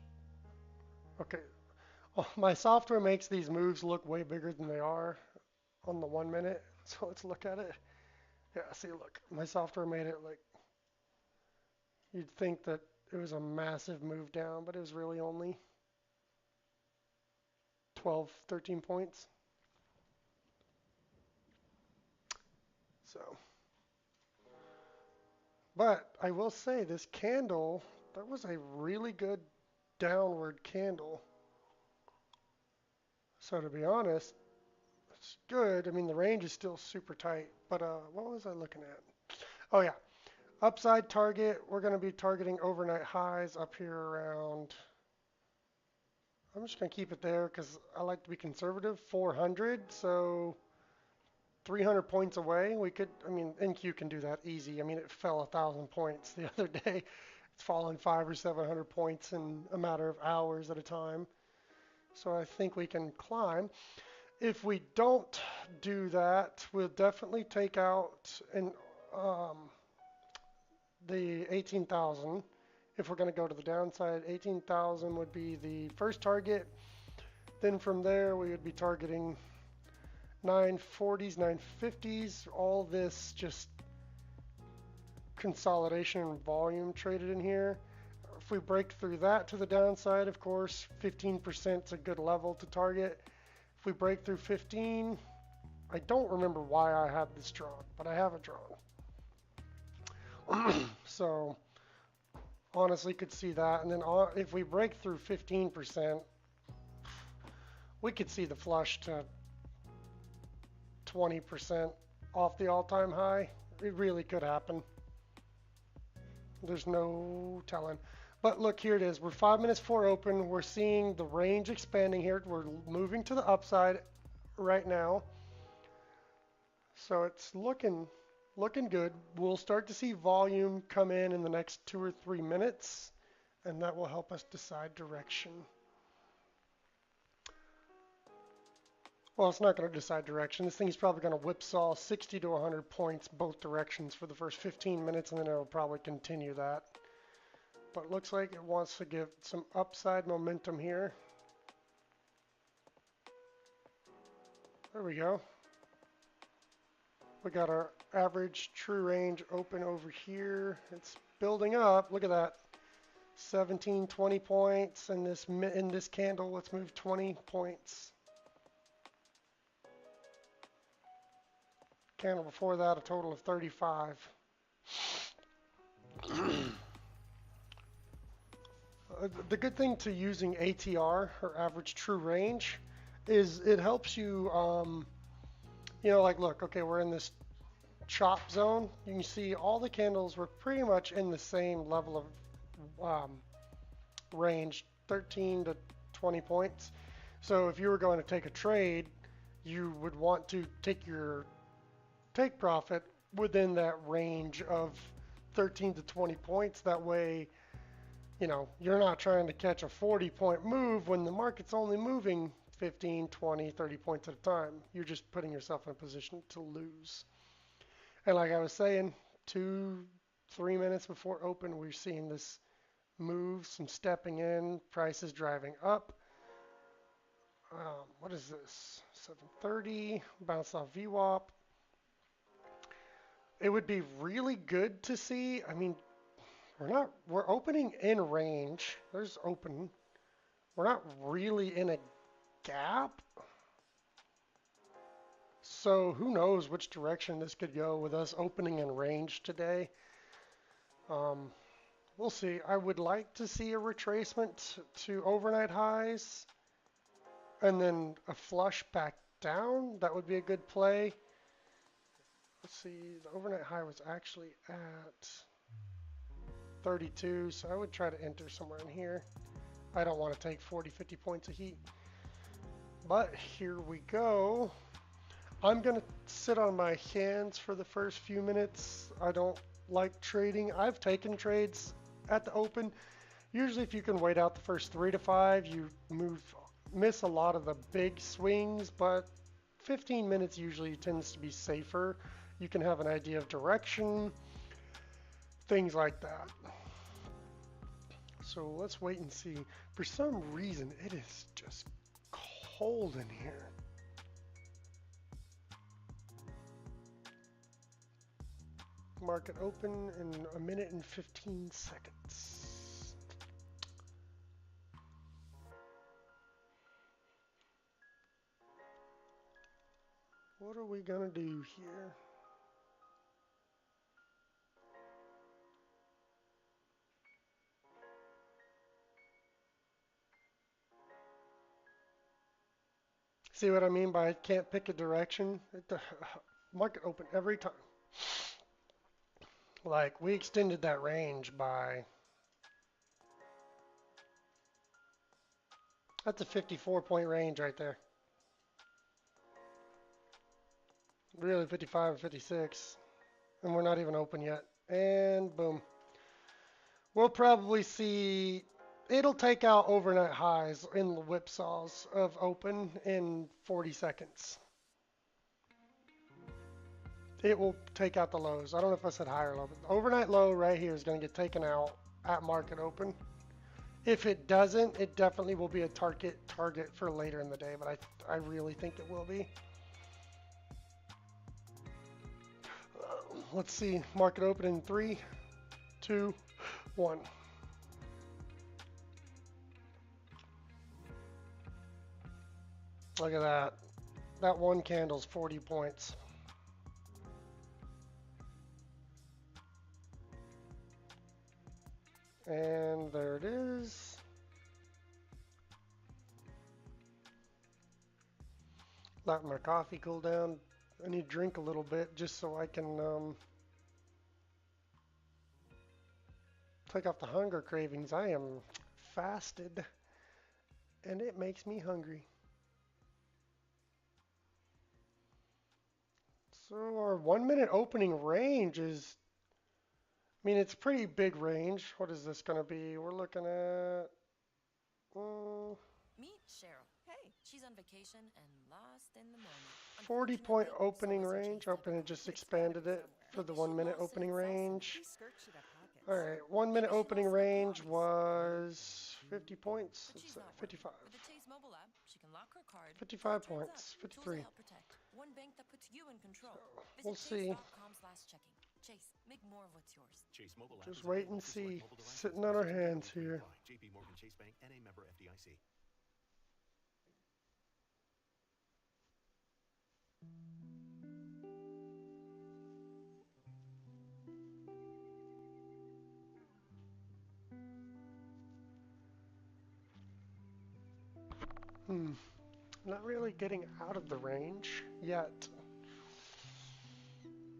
okay, my software makes these moves look way bigger than they are on the 1 minute. So let's look at it. Yeah, see, look, my software made it like, you'd think that it was a massive move down, but it was really only 12, 13 points. So, but I will say this candle, that was a really good downward candle. So to be honest, it's good. I mean, the range is still super tight, but what was I looking at? Oh yeah, upside target, we're going to be targeting overnight highs up here around, I'm just going to keep it there because I like to be conservative, 400. So 300 points away, we could, I mean, NQ can do that easy. I mean, it fell 1,000 points the other day. It's fallen 500 or 700 points in a matter of hours at a time. So I think we can climb. If we don't do that, we'll definitely take out the 18,000. If we're going to go to the downside, 18,000 would be the first target. Then from there, we would be targeting 940s, 950s, all this just consolidation and volume traded in here. If we break through that to the downside, of course, 15% is a good level to target. If we break through 15, I don't remember why I have this drawn, but I have it drawn. So honestly could see that. And then if we break through 15%, we could see the flush to 20% off the all-time high. It really could happen. There's no telling. But look, here it is. We're 5 minutes before open. We're seeing the range expanding here. We're moving to the upside right now. So it's looking good. We'll start to see volume come in the next 2 or 3 minutes, and that will help us decide direction. Well, it's not going to decide direction. This thing's probably going to whipsaw 60 to 100 points both directions for the first 15 minutes, and then it'll probably continue that. But it looks like it wants to give some upside momentum here. There we go. We got our average true range open over here. It's building up. Look at that. 17, 20 points. And in this candle, let's move 20 points. Candle before that, a total of 35. The good thing to using ATR, or average true range, is it helps you, you know, like look, okay, we're in this chop zone. You can see all the candles were pretty much in the same level of range, 13 to 20 points. So if you were going to take a trade, you would want to take your take profit within that range of 13 to 20 points. That way, you're not trying to catch a 40-point move when the market's only moving 15, 20, 30 points at a time. You're just putting yourself in a position to lose. And like I was saying, 2, 3 minutes before open, we're seeing this move, some stepping in, prices driving up. What is this? 730, bounce off VWAP. It would be really good to see. I mean, we're opening in range. There's open. We're not really in a gap. So who knows which direction this could go with us opening in range today. Um, we'll see. I would like to see a retracement to overnight highs and then a flush back down. That would be a good play. Let's see. The overnight high was actually at 32, so I would try to enter somewhere in here. I don't want to take 40, 50 points of heat. But here we go. I'm going to sit on my hands for the first few minutes. I don't like trading. I've taken trades at the open. Usually if you can wait out the first 3 to 5, you miss a lot of the big swings, but 15 minutes usually tends to be safer. You can have an idea of direction, things like that. So let's wait and see. For some reason, it is just cold in here. Market open in 1 minute and 15 seconds. What are we gonna do here? See what I mean by I can't pick a direction? The market open every time. Like, we extended that range by... That's a 54-point range right there. Really, 55 and 56. And we're not even open yet. And boom. We'll probably see... It'll take out overnight highs in the whipsaws of open in 40 seconds. It will take out the lows. I don't know if I said high or low, but the overnight low right here is going to get taken out at market open. If it doesn't, it definitely will be a target for later in the day, but I really think it will be. Let's see, market open in 3, 2, 1. Look at that. That one candle's 40 points. And there it is. Let my coffee cool down. I need to drink a little bit just so I can take off the hunger cravings. I am fasted and it makes me hungry. So our 1 minute opening range is, I mean, it's a pretty big range. What is this going to be? We're looking at... Meet Cheryl. Hey, she's on vacation and lost in the moment. 40-point opening range. Open and just expanded it for the 1 minute opening range. All right, 1 minute opening range was 50 points. Let's say 55. 55 points, 53. One bank that puts you in control. We'll see. Chase, make more of what's yours. Chase mobile app Just wait and see. Sitting on our hands here. JP Morgan Chase Bank and a member FDIC. Not really getting out of the range yet.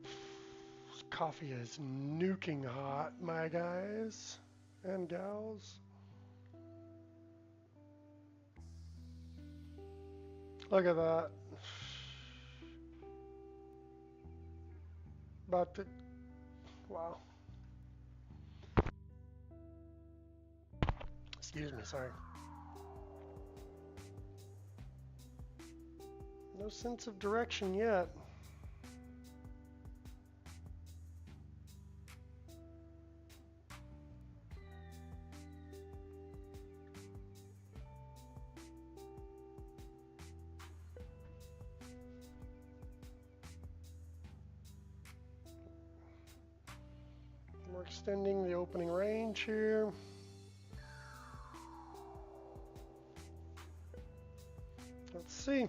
This coffee is nuking hot, my guys and gals. Look at that. About to, wow. Excuse me, sorry. No sense of direction yet. We're extending the opening range here. Let's see.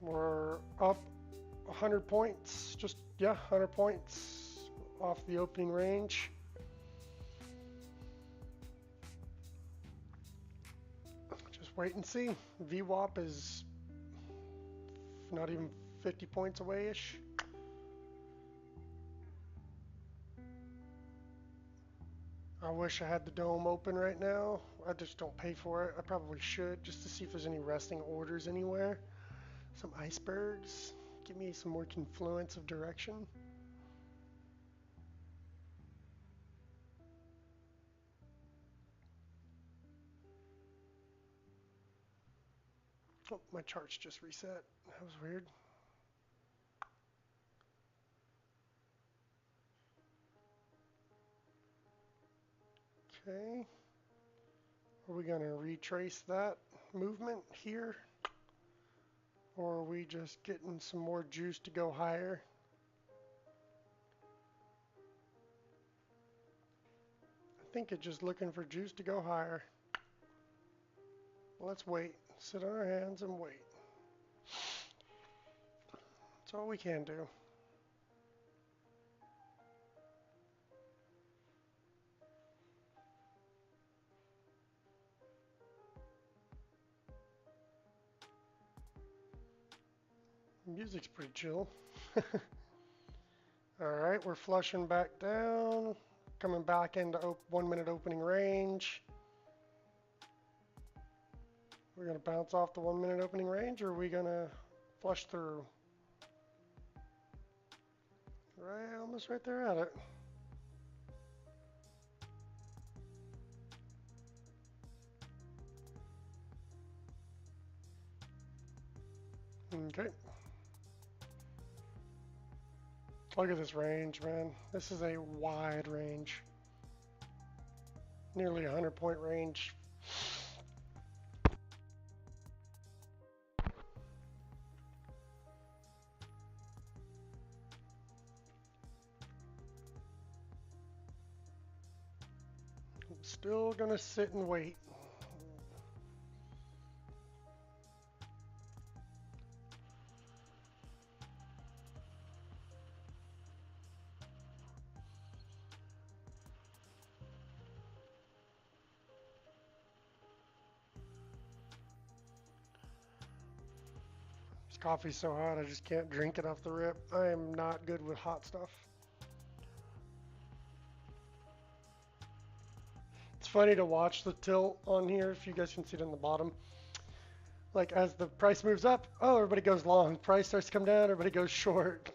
We're up 100 points, just, yeah, 100 points off the opening range. Just wait and see. VWAP is not even 50 points away-ish. I wish I had the dome open right now. I just don't pay for it. I probably should, just to see if there's any resting orders anywhere. Some icebergs. Give me some more confluence of direction. Oh, my charts just reset. That was weird. Okay. Are we going to retrace that movement here? Or are we just getting some more juice to go higher? I think it's just looking for juice to go higher. Let's wait. Sit on our hands and wait. That's all we can do. Music's pretty chill. Alright, we're flushing back down. Coming back into 1 minute opening range. We're going to bounce off the 1 minute opening range, or are we going to flush through? Right, almost right there at it. Okay. Look at this range, man. This is a wide range. Nearly 100 point range. I'm still gonna sit and wait. This coffee's so hot I just can't drink it off the rip. I am not good with hot stuff. It's funny to watch the tilt on here, if you guys can see it on the bottom. Like as the price moves up, oh, everybody goes long. Price starts to come down, everybody goes short.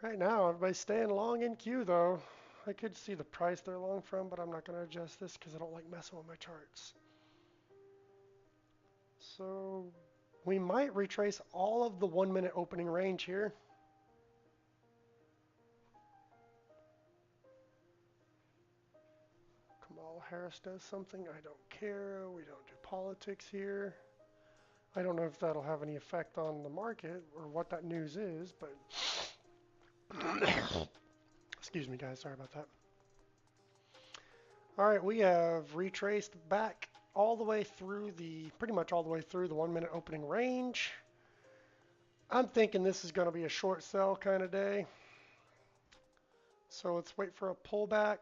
Right now, everybody's staying long in queue though. I could see the price they're long from, but I'm not going to adjust this because I don't like messing with my charts. So we might retrace all of the 1 minute opening range here. Kamala Harris does something. I don't care. We don't do politics here. I don't know if that'll have any effect on the market or what that news is, but excuse me guys, sorry about that. All right, we have retraced back all the way through pretty much all the way through the 1 minute opening range. I'm thinking this is going to be a short sell kind of day. So let's wait for a pullback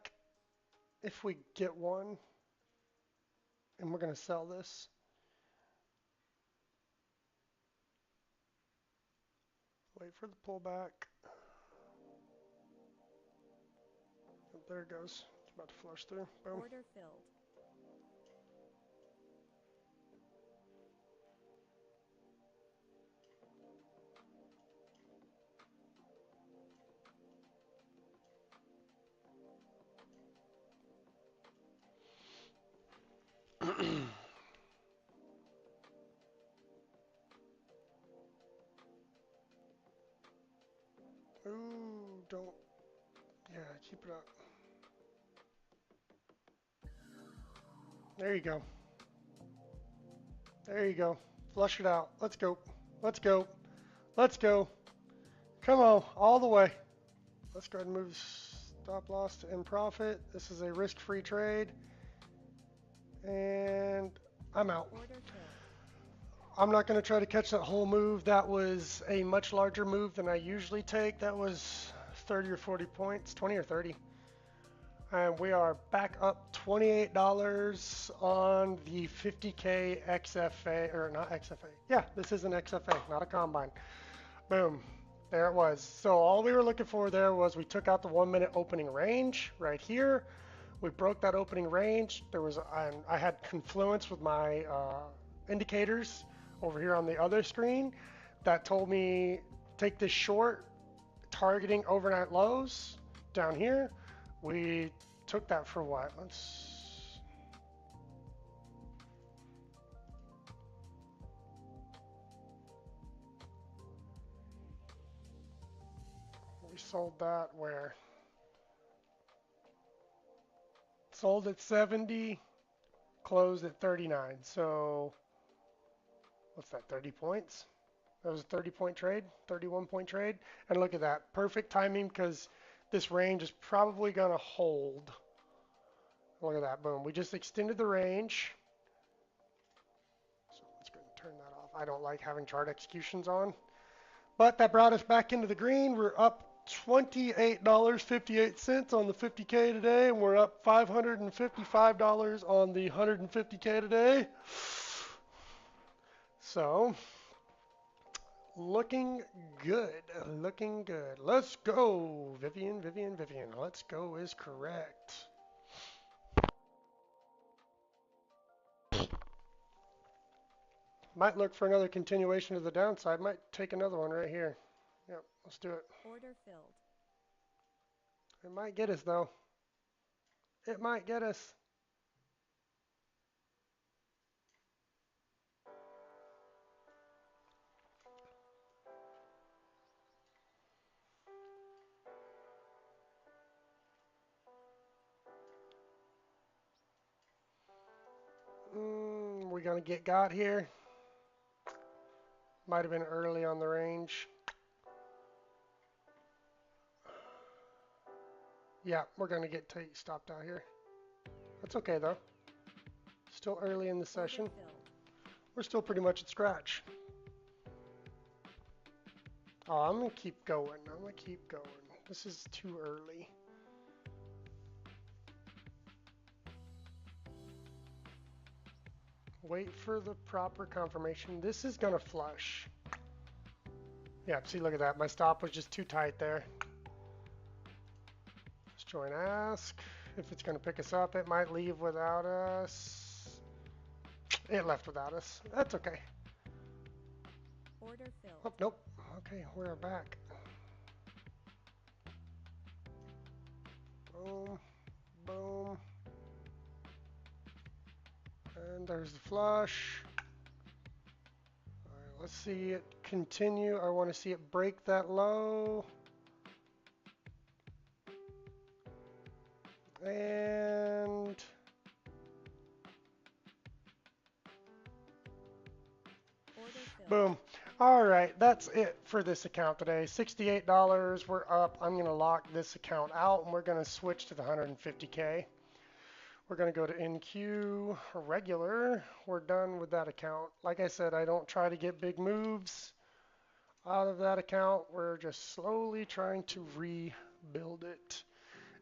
if we get one. And we're going to sell this. Wait for the pullback. Oh, there it goes. It's about to flush through. Boom. Order filled. Ooh, don't. Yeah, keep it up. There you go. There you go. Flush it out. Let's go. Let's go. Let's go. Come on, all the way. Let's go ahead and move stop loss to in profit. This is a risk-free trade. And I'm out. Order filled. I'm not going to try to catch that whole move. That was a much larger move than I usually take. That was 30 or 40 points, 20 or 30. And we are back up $28 on the 50K XFA, or not XFA. Yeah, this is an XFA, not a combine. Boom. There it was. So all we were looking for there was we took out the 1 minute opening range right here. We broke that opening range. There was I had confluence with my indicators over here on the other screen that told me take this short, targeting overnight lows down here. We took that for what? We sold that where? Sold at 70, closed at 39. So what's that, 30 points? That was a 30-point trade, 31-point trade. And look at that, perfect timing because this range is probably going to hold. Look at that, boom. We just extended the range. So let's go and turn that off. I don't like having chart executions on. But that brought us back into the green. We're up $28.58 on the 50K today, and we're up $555 on the 150K today. So, looking good, looking good. Let's go, Vivian. Let's go is correct. Might look for another continuation of the downside. Might take another one right here. Yep, let's do it. Order filled. It might get us though. It might get us. We're gonna get got here. Might have been early on the range. Yeah, we're gonna get stopped out here. That's okay though. Still early in the session. Order filled. We're still pretty much at scratch. Oh, I'm gonna keep going. This is too early. Wait for the proper confirmation. This is gonna flush. Yeah, see, look at that. My stop was just too tight there. Let's join ask. If it's gonna pick us up, it might leave without us. It left without us. That's okay. Order filled. Oh, nope. Okay, we're back. Boom, boom. And there's the flush. All right, let's see it continue. I want to see it break that low. And Order filled. boom. All right, that's it for this account today. $68, we're up. I'm gonna lock this account out and we're gonna switch to the 150K. We're gonna go to NQ regular. We're done with that account. Like I said, I don't try to get big moves out of that account. We're just slowly trying to rebuild it.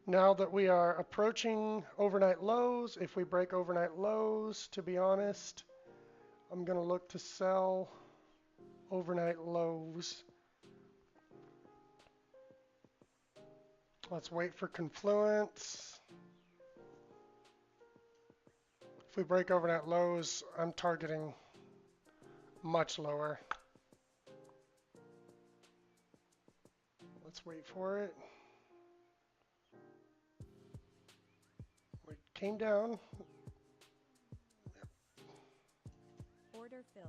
Now that we are approaching overnight lows, if we break overnight lows, to be honest, I'm gonna look to sell overnight lows. Let's wait for confluence. If we break overnight lows, I'm targeting much lower. Let's wait for it. We came down. Order filled.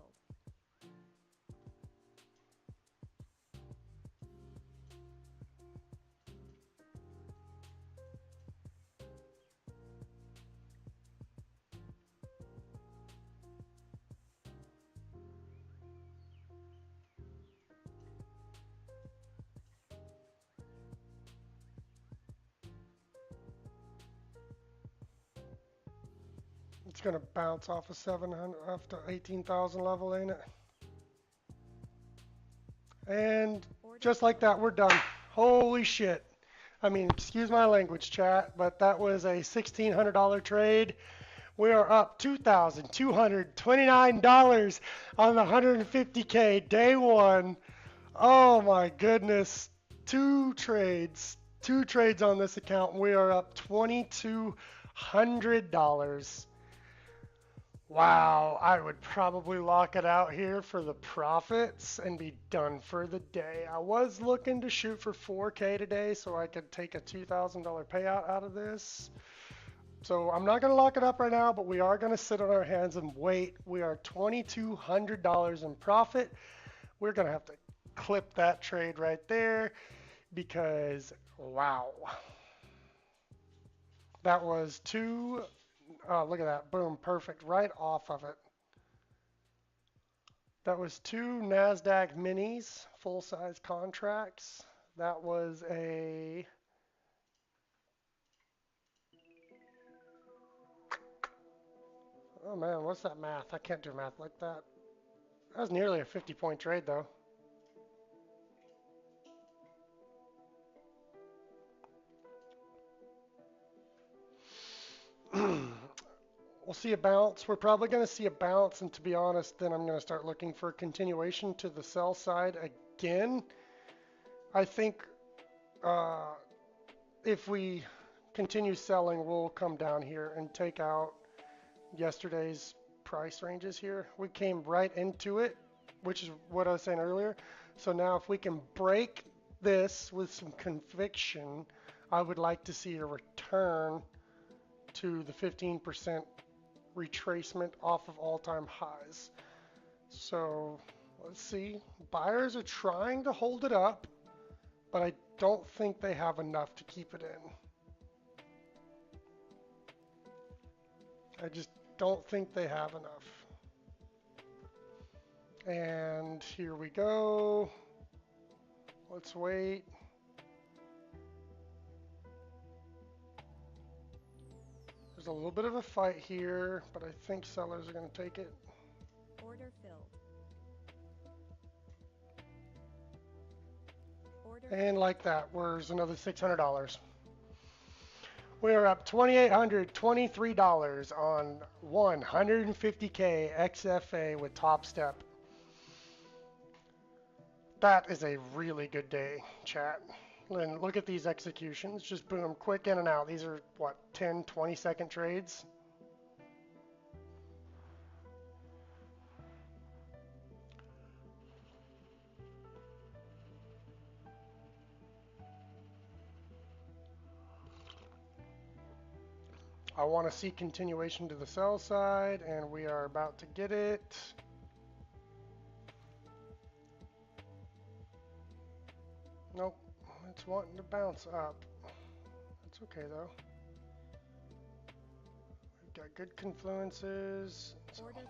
It's gonna bounce off of 700, off the 18,000 level, ain't it? And Order just like filled. that, we're done. Holy shit. I mean, excuse my language, chat, but that was a $1,600 trade. We are up $2,229 on the 150K day one. Oh my goodness. Two trades on this account. We are up $2,200. Wow, I would probably lock it out here for the profits and be done for the day. I was looking to shoot for 4K today so I could take a $2,000 payout out of this. So I'm not going to lock it up right now, but we are going to sit on our hands and wait. We are $2,200 in profit. We're going to have to clip that trade right there because, wow. That was look at that, boom, perfect, right off of it. That was two NASDAQ minis, full-size contracts. That was oh man, what's that math? I can't do math like that. That was nearly a 50-point trade though. We'll see a bounce. We're probably going to see a bounce, and to be honest, then I'm going to start looking for a continuation to the sell side again. I think uh, if we continue selling, we'll come down here and take out yesterday's price ranges here. We came right into it, which is what I was saying earlier. So now if we can break this with some conviction, I would like to see a return to the 15% retracement off of all-time highs. So let's see. Buyers are trying to hold it up, but I don't think they have enough to keep it in. I just don't think they have enough. And here we go. Let's wait. There's a little bit of a fight here, but I think sellers are going to take it. Order filled. Order And filled. like that, where's another $600. We are up $2,823 on 150K XFA with Topstep. That is a really good day, chat. And look at these executions. Just boom, quick in and out. These are, what, 10, 20-second trades? I want to see continuation to the sell side, and we are about to get it. Nope, it's wanting to bounce up. That's okay, though. We've got good confluences. Order filled.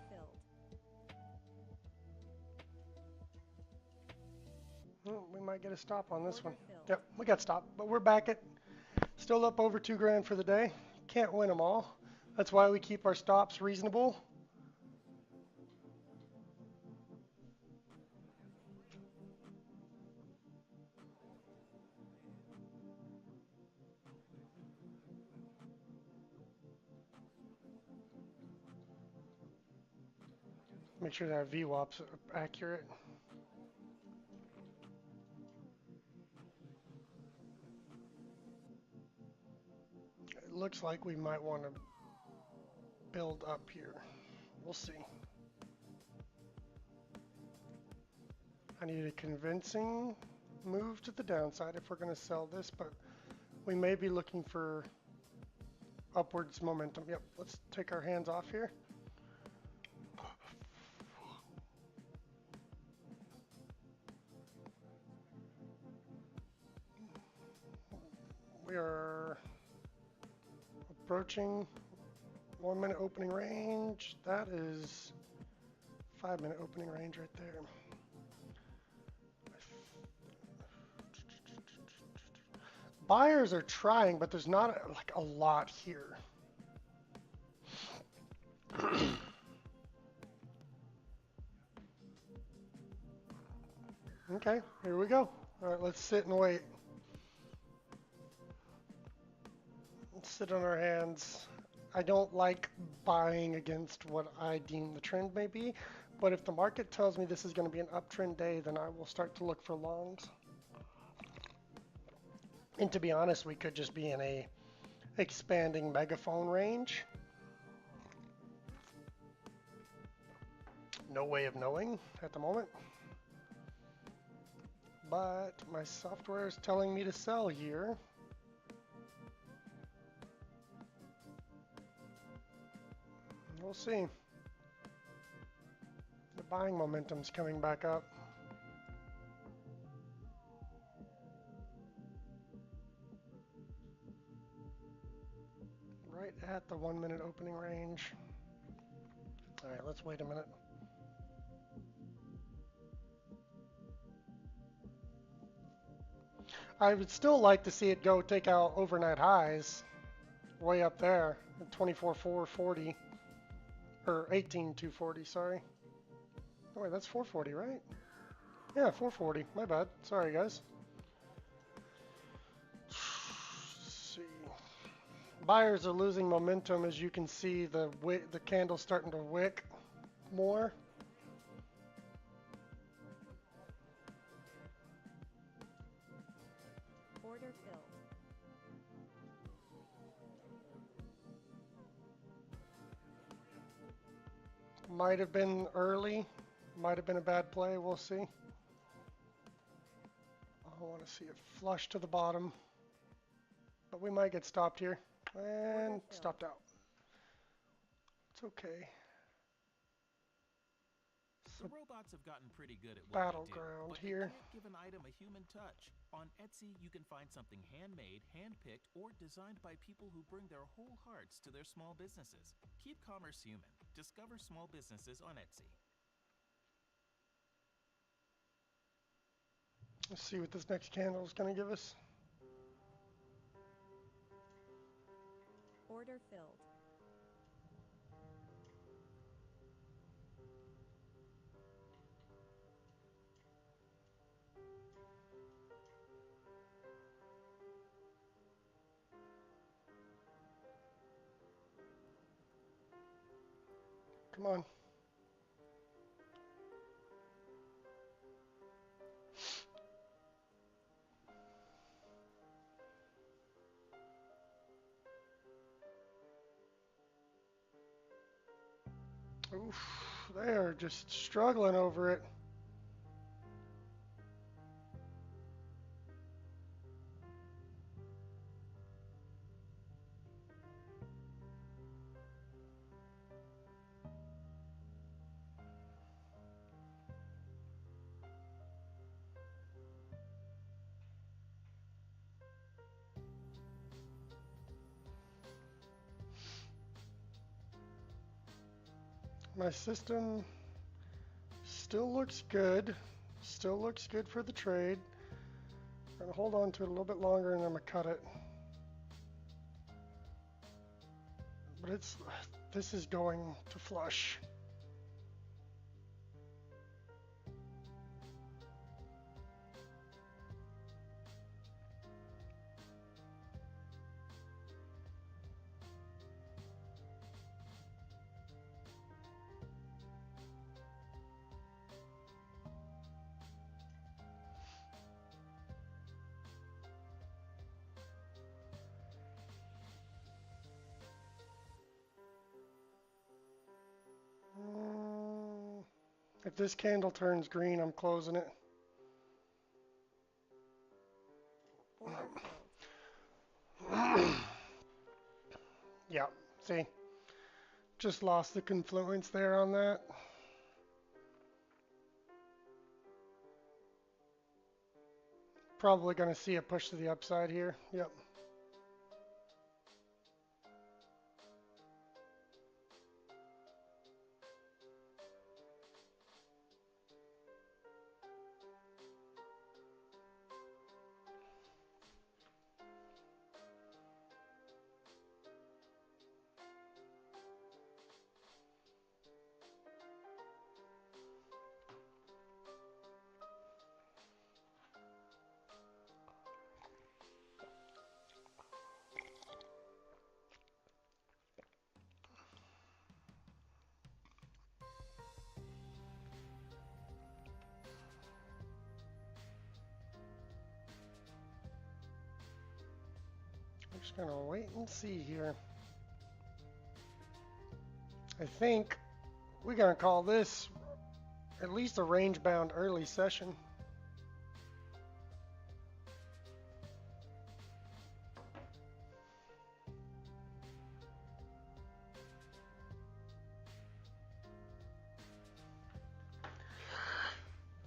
Oh, we might get a stop on this Order one. filled. Yep, we got stopped, but we're back at still up over 2 grand for the day. Can't win them all. That's why we keep our stops reasonable. Make sure that our VWAP's accurate. It looks like we might want to build up here. We'll see. I need a convincing move to the downside if we're going to sell this, but we may be looking for upwards momentum. Yep, let's take our hands off here. We are approaching 1-minute opening range. That is 5-minute opening range right there. Buyers are trying, but there's not like a lot here. Okay, here we go. All right, let's sit and wait. Let's sit on our hands. I don't like buying against what I deem the trend may be, but if the market tells me this is going to be an uptrend day, then I will start to look for longs. And to be honest, we could just be in a expanding megaphone range. No way of knowing at the moment. But my software is telling me to sell here. We'll see. The buying momentum's coming back up. Right at the 1 minute opening range. All right, let's wait a minute. I would still like to see it go take out overnight highs way up there, 24,440 or 18,240, sorry. Oh wait, that's 440, right? Yeah, 440. My bad. Sorry, guys. Let's see. Buyers are losing momentum, as you can see. The candle's starting to wick more. Order filled. Might have been early. Might have been a bad play. We'll see. I want to see a flush to the bottom. But we might get stopped here. And stopped out. It's okay. The robots have gotten pretty good at what Battleground they do, here. but you can't give an item a human touch. On Etsy, you can find something handmade, handpicked, or designed by people who bring their whole hearts to their small businesses. Keep commerce human. Discover small businesses on Etsy. Let's see what this next candle is going to give us. Order filled. Come on. Oof, they are just struggling over it. My system still looks good. Still looks good for the trade. I'm going to hold on to it a little bit longer and I'm going to cut it. But this is going to flush. If this candle turns green, I'm closing it. Order filled. Yeah, see? Just lost the confluence there on that. Probably going to see a push to the upside here. Yep. Gonna wait and see here. I think we're gonna call this at least a range-bound early session.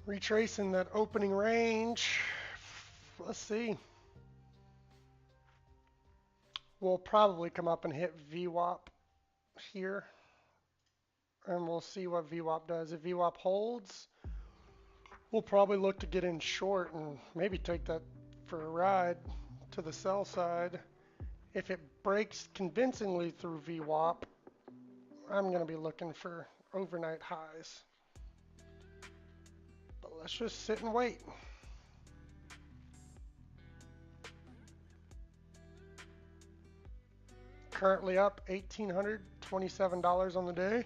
Retracing that opening range. Let's see. We'll probably come up and hit VWAP here. And we'll see what VWAP does. If VWAP holds, we'll probably look to get in short and maybe take that for a ride to the sell side. If it breaks convincingly through VWAP, I'm going to be looking for overnight highs. But let's just sit and wait. Currently up $1,827 on the day.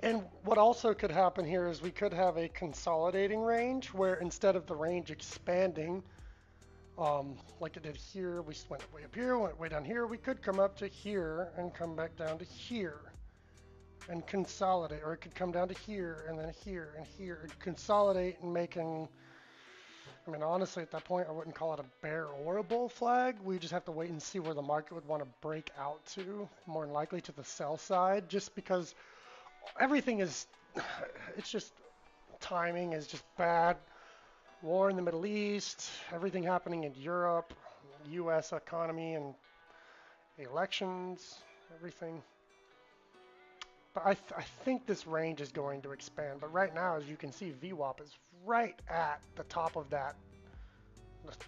And what also could happen here is we could have a consolidating range where instead of the range expanding, like it did here, we went way up here, went way down here, we could come up to here and come back down to here and consolidate, or it could come down to here and then here and here and consolidate and making, I mean, honestly, at that point, I wouldn't call it a bear or a bull flag. We just have to wait and see where the market would want to break out to, more than likely to the sell side, just because everything is, it's just, timing is just bad. War in the Middle East, everything happening in Europe, U.S. economy and elections, everything. But I think this range is going to expand. But right now, as you can see, VWAP is right at the top of that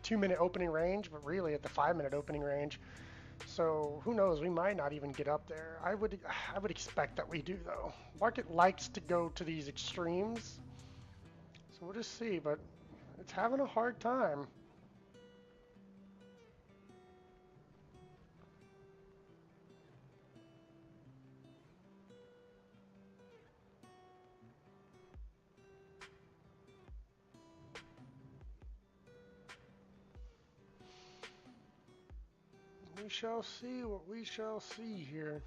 2-minute opening range, but really at the 5-minute opening range. So who knows? We might not even get up there. I would expect that we do though. Market likes to go to these extremes, so we'll just see. But it's having a hard time. We shall see what we shall see here.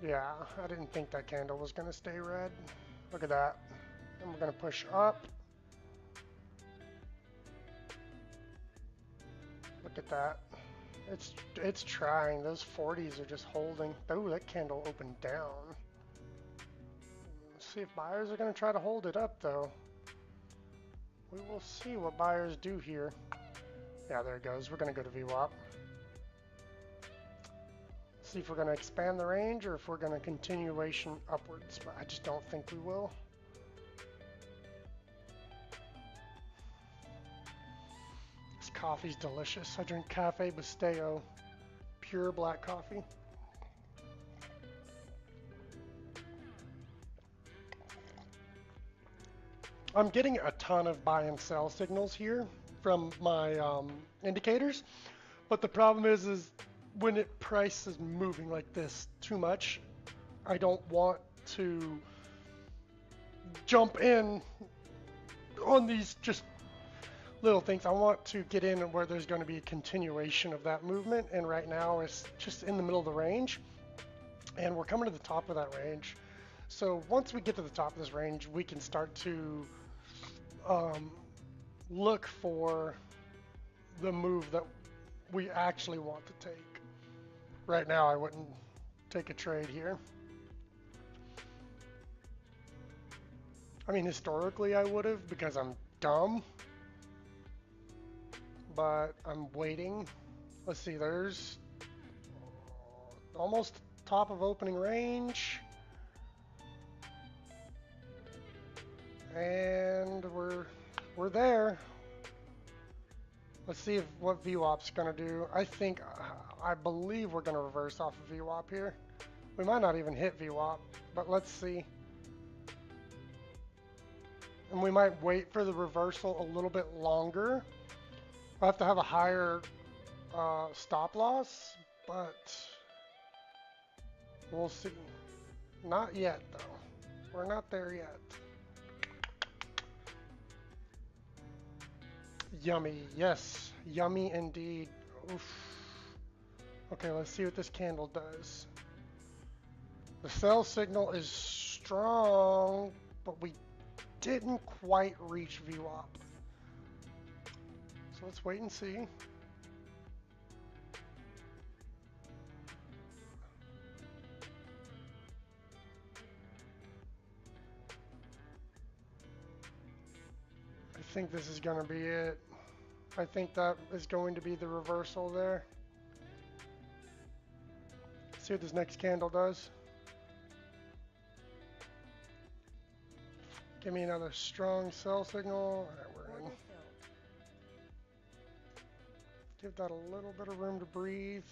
Yeah, I didn't think that candle was going to stay red. Look at that. And we're going to push up. Look at that. It's trying. Those 40s are just holding. Oh, that candle opened down. Let's see if buyers are going to try to hold it up, though. We will see what buyers do here. Yeah, there it goes. We're going to go to VWAP. See if we're going to expand the range or if we're going to continuation upwards, but I just don't think we will. This coffee's delicious. I drink Cafe Bustelo, pure black coffee. I'm getting a ton of buy and sell signals here from my indicators, but the problem is when price is moving like this too much, I don't want to jump in on these just little things. I want to get in where there's going to be a continuation of that movement, and right now it's just in the middle of the range, and we're coming to the top of that range. So once we get to the top of this range, we can start to look for the move that we actually want to take. Right now, I wouldn't take a trade here. I mean, historically I would have because I'm dumb, but I'm waiting. Let's see, there's almost top of opening range. And we're there. Let's see what VWAP's gonna do. I believe we're gonna reverse off of VWAP here. We might not even hit VWAP, but let's see. And we might wait for the reversal a little bit longer. I'll have to have a higher stop loss, but We'll see. Not yet, though. We're not there yet. Yummy. Yes. Yummy indeed. Oof. Okay, let's see what this candle does. The sell signal is strong, but we didn't quite reach VWAP. So let's wait and see. I think this is going to be it. I think that is going to be the reversal there. See what this next candle does. Give me another strong sell signal. All right, we're in. Order filled. Give that a little bit of room to breathe.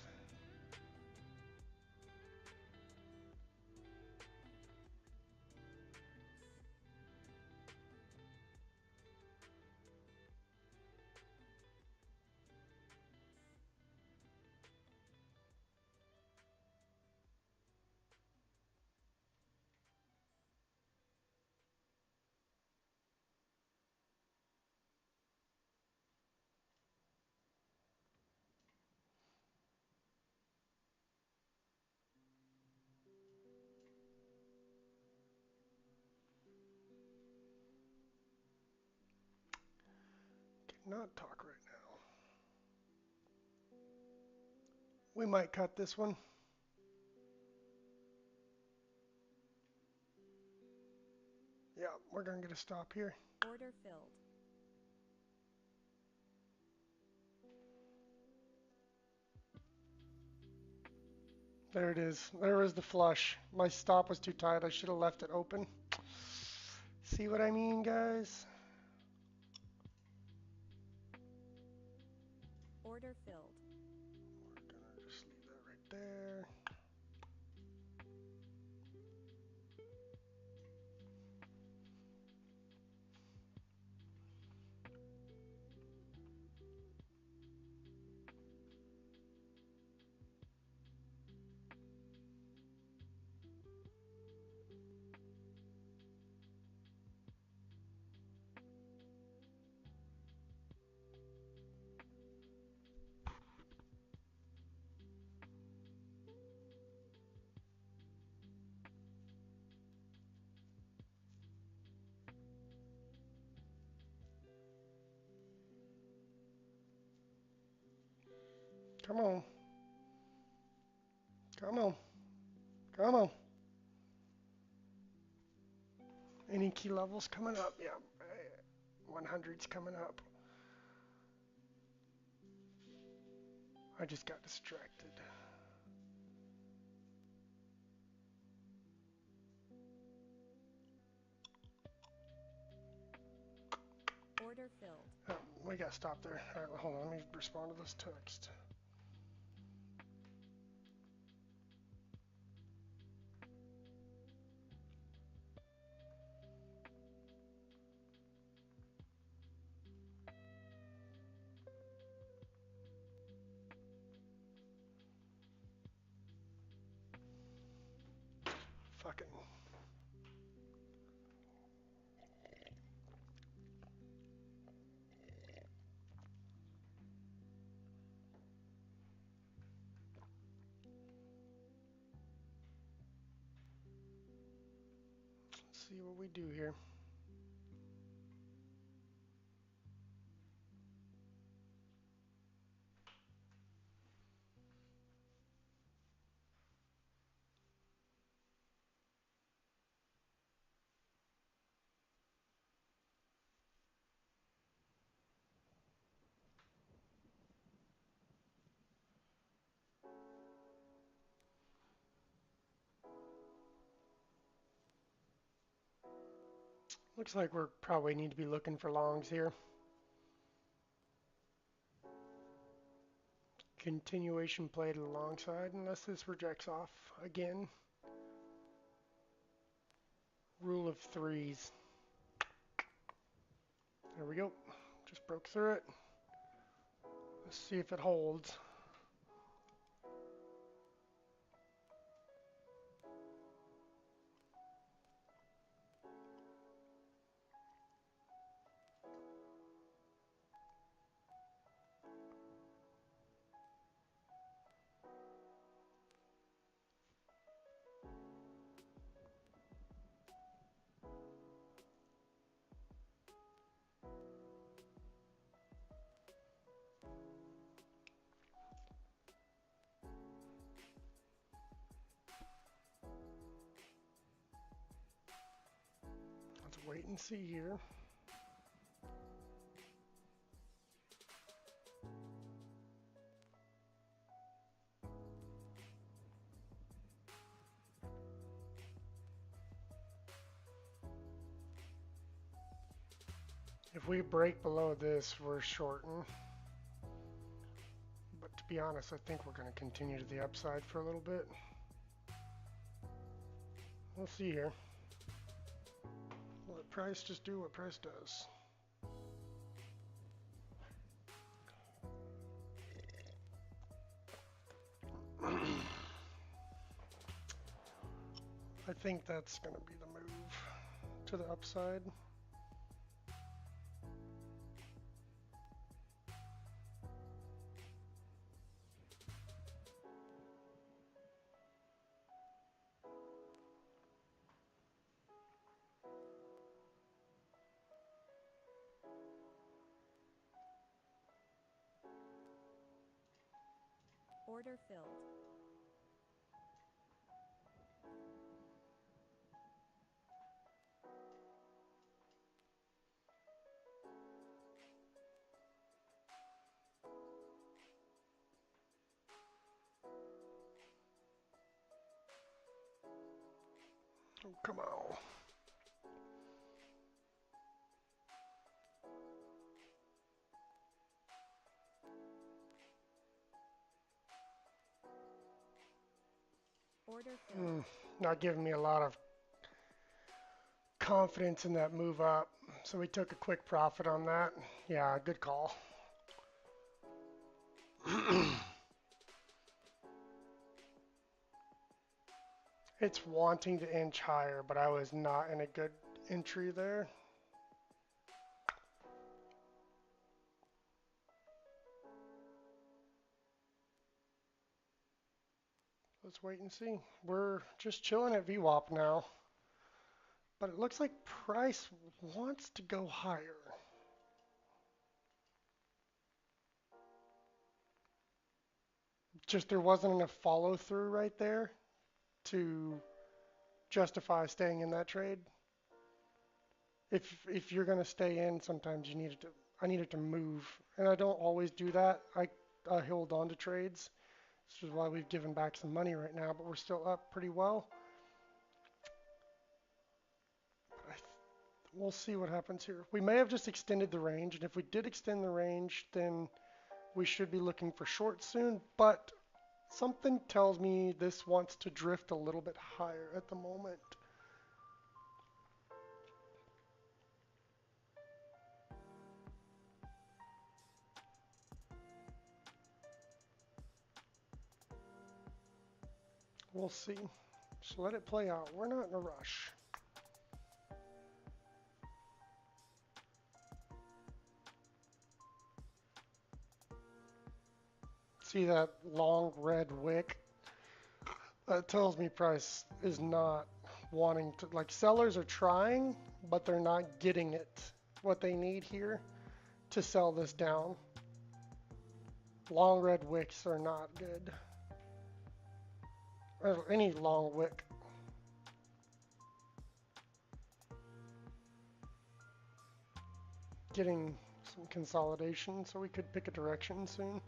Cannot talk right now. We might cut this one. Yeah, we're gonna get a stop here. Order filled. There it is. There is the flush. My stop was too tight. I should have left it open. See what I mean, guys? Order filled. We're gonna just leave that right there. Come on. Come on. Come on. Any key levels coming up? Yeah. 100's coming up. I just got distracted. Order filled. Oh, we got to stop there. All right, hold on. Let me respond to this text. Fucking. Let's see what we do here. Looks like we're probably need to be looking for longs here. Continuation play to the long side unless this rejects off again. Rule of threes. There we go. Just broke through it. Let's see if it holds. wait and see here. If we break below this, we're shorting. But to be honest, I think we're going to continue to the upside for a little bit. We'll see here. Let price just do what price does. I think that's going to be the move to the upside. Order filled. Oh, come on. Order filled. Not giving me a lot of confidence in that move up. So we took a quick profit on that. Yeah, good call. It's wanting to inch higher, but I was not in a good entry there. Let's wait and see. We're just chilling at VWAP now. But it looks like price wants to go higher. Just there wasn't enough follow through right there to justify staying in that trade. If you're gonna stay in, sometimes you need it to. I need it to move, and I don't always do that. I hold on to trades. This is why we've given back some money right now, but we're still up pretty well. We'll see what happens here. We may have just extended the range, and if we did extend the range, then we should be looking for short soon, but something tells me this wants to drift a little bit higher at the moment. We'll see. Just let it play out. We're not in a rush. See that long red wick? That tells me price is not wanting to, like sellers are trying, but they're not getting it, what they need here to sell this down. Long red wicks are not good. Or any long wick. Getting some consolidation, so we could pick a direction soon.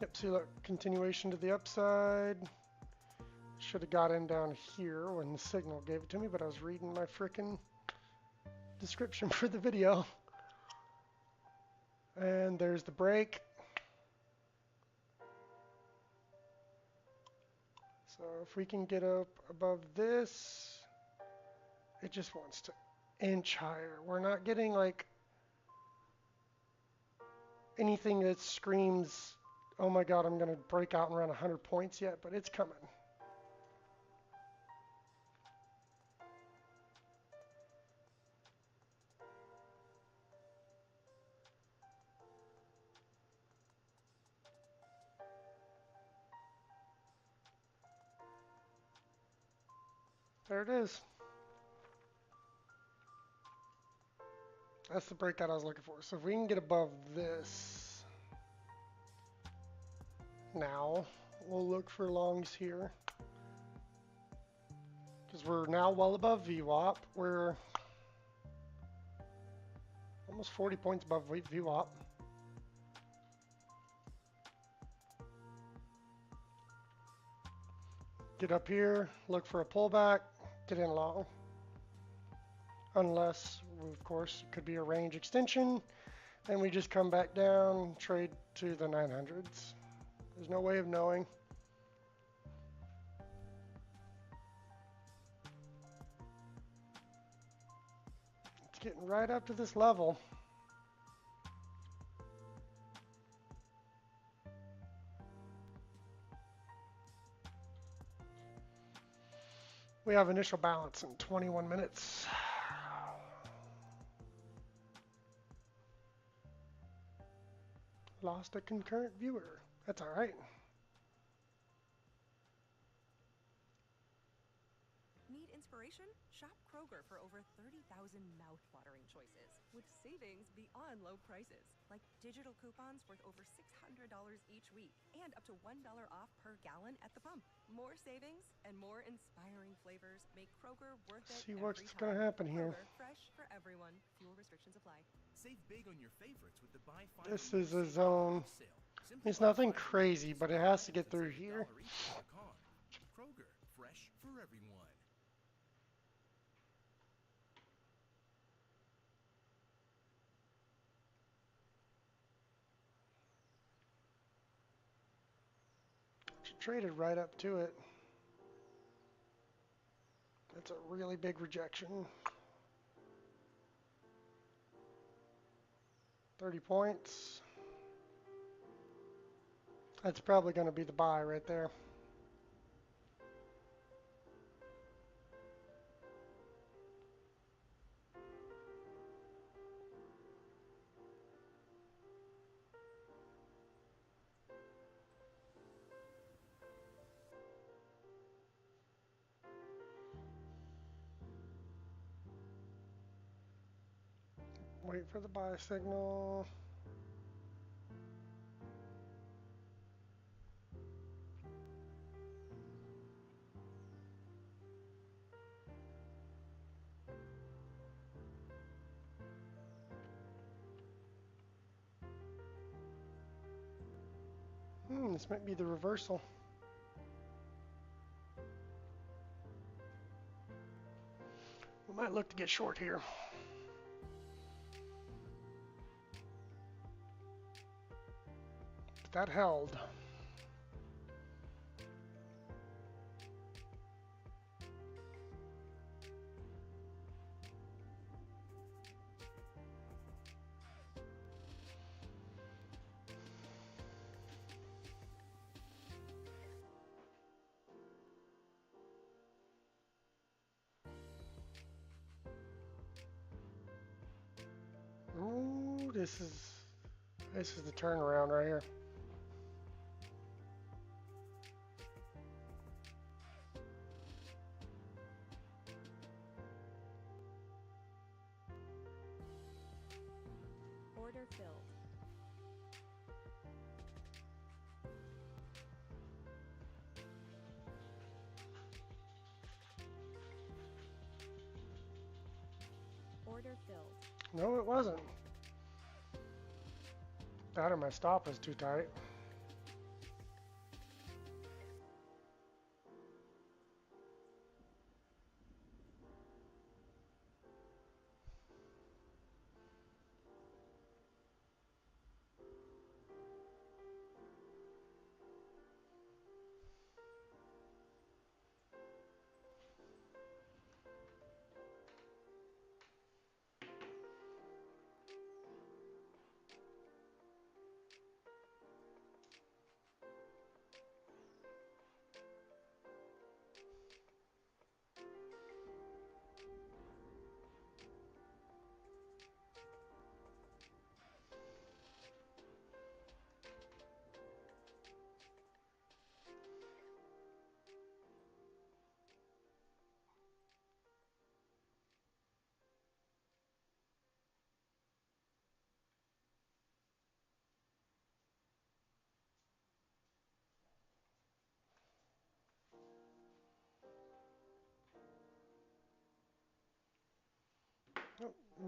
Yep, see that continuation to the upside. Should have got in down here when the signal gave it to me, but I was reading my frickin' description for the video. And there's the break. So if we can get up above this, it just wants to inch higher. We're not getting like anything that screams, oh my God, I'm gonna break out and run 100 points yet, but it's coming. There it is. That's the breakout I was looking for. So if we can get above this now, we'll look for longs here. Because we're now well above VWAP. We're almost 40 points above VWAP. Get up here, look for a pullback, get in long. Unless, of course, it could be a range extension, and we just come back down, trade to the 900s. There's no way of knowing. It's getting right up to this level. We have initial balance in 21 minutes. Lost a concurrent viewer. That's all right. Need inspiration? Shop Kroger for over 30,000 mouth-watering choices with savings beyond low prices, like digital coupons worth over $600 each week and up to $1 off per gallon at the pump. More savings and more inspiring flavors make Kroger worth it. See every what's time. going to happen here. Kroger, fresh for everyone. Fuel restrictions apply. Save big on your favorites with the buy five This or is more a save zone. five sale. Simply It's buy nothing 5 crazy, but it has to get through here. Kroger, fresh for everyone. She traded right up to it. That's a really big rejection. 30 points. That's probably going to be the buy right there. Wait for the buy signal. This might be the reversal. We might look to get short here. But that held. Ooh, this is the turnaround right here. Order filled. Order filled. No, it wasn't. That or my stop was too tight.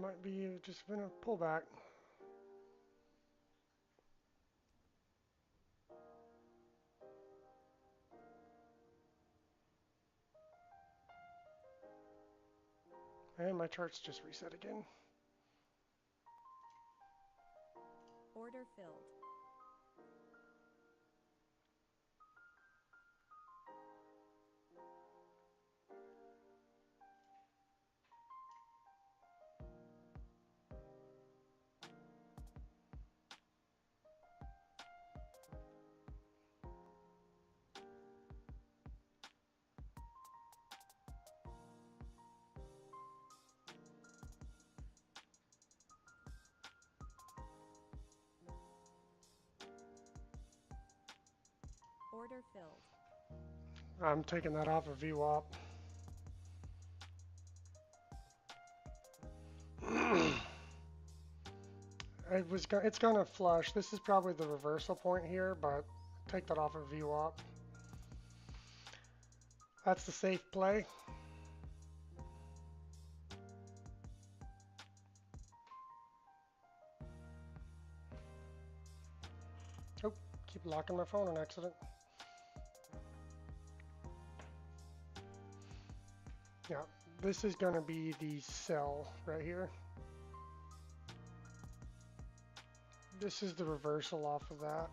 Might be just been a pullback. And my chart's just reset again. Order filled. Order filled. I'm taking that off of VWAP. It's gonna flush. This is probably the reversal point here, but take that off of VWAP. That's the safe play. Oh, keep locking my phone on accident. Yeah, this is gonna be the sell right here. This is the reversal off of that.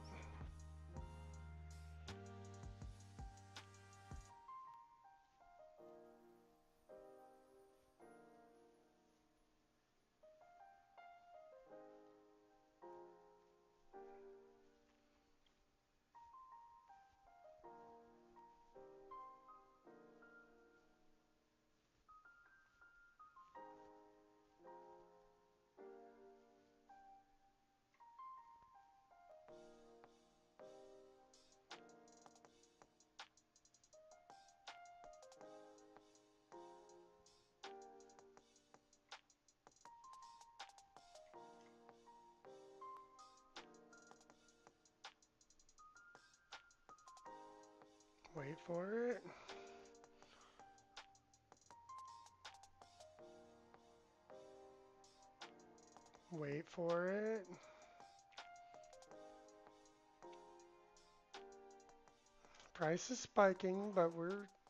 Wait for it. Wait for it. Price is spiking, but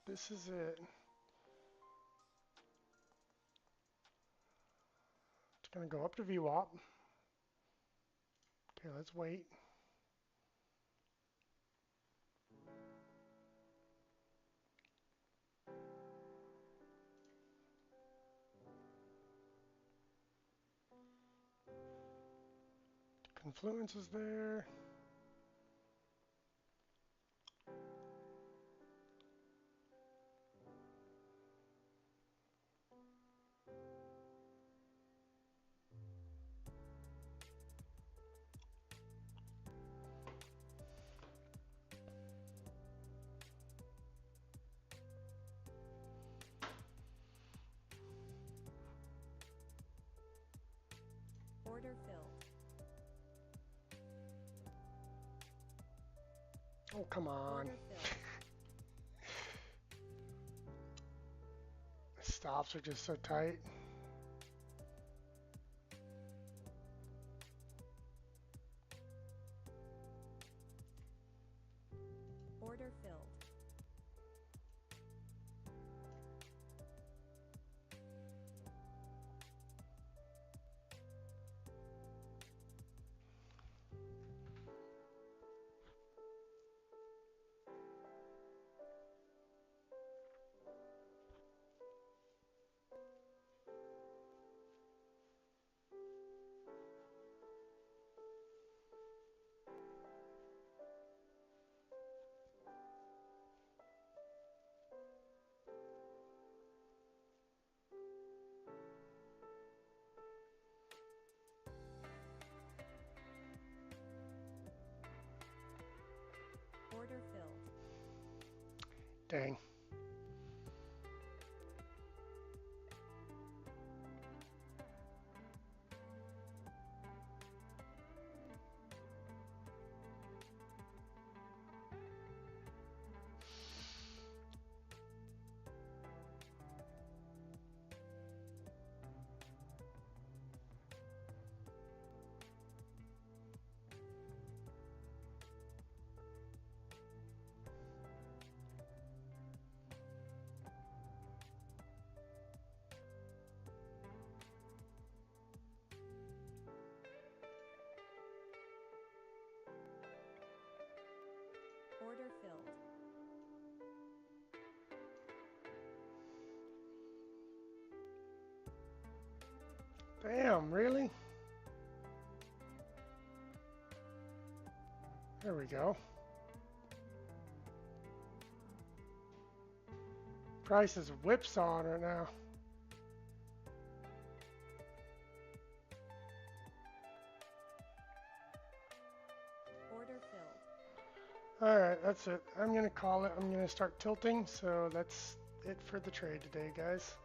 this is it. It's gonna go up to VWAP. Okay, let's wait. Confluence is there. Order filled. Oh, come on. Order filled. The stops are just so tight. Order filled. Order filled. Dang. Order filled. Damn, really? There we go. Price is whipsawing right now. Order filled. Alright, that's it. I'm going to call it. I'm going to start tilting. So that's it for the trade today, guys.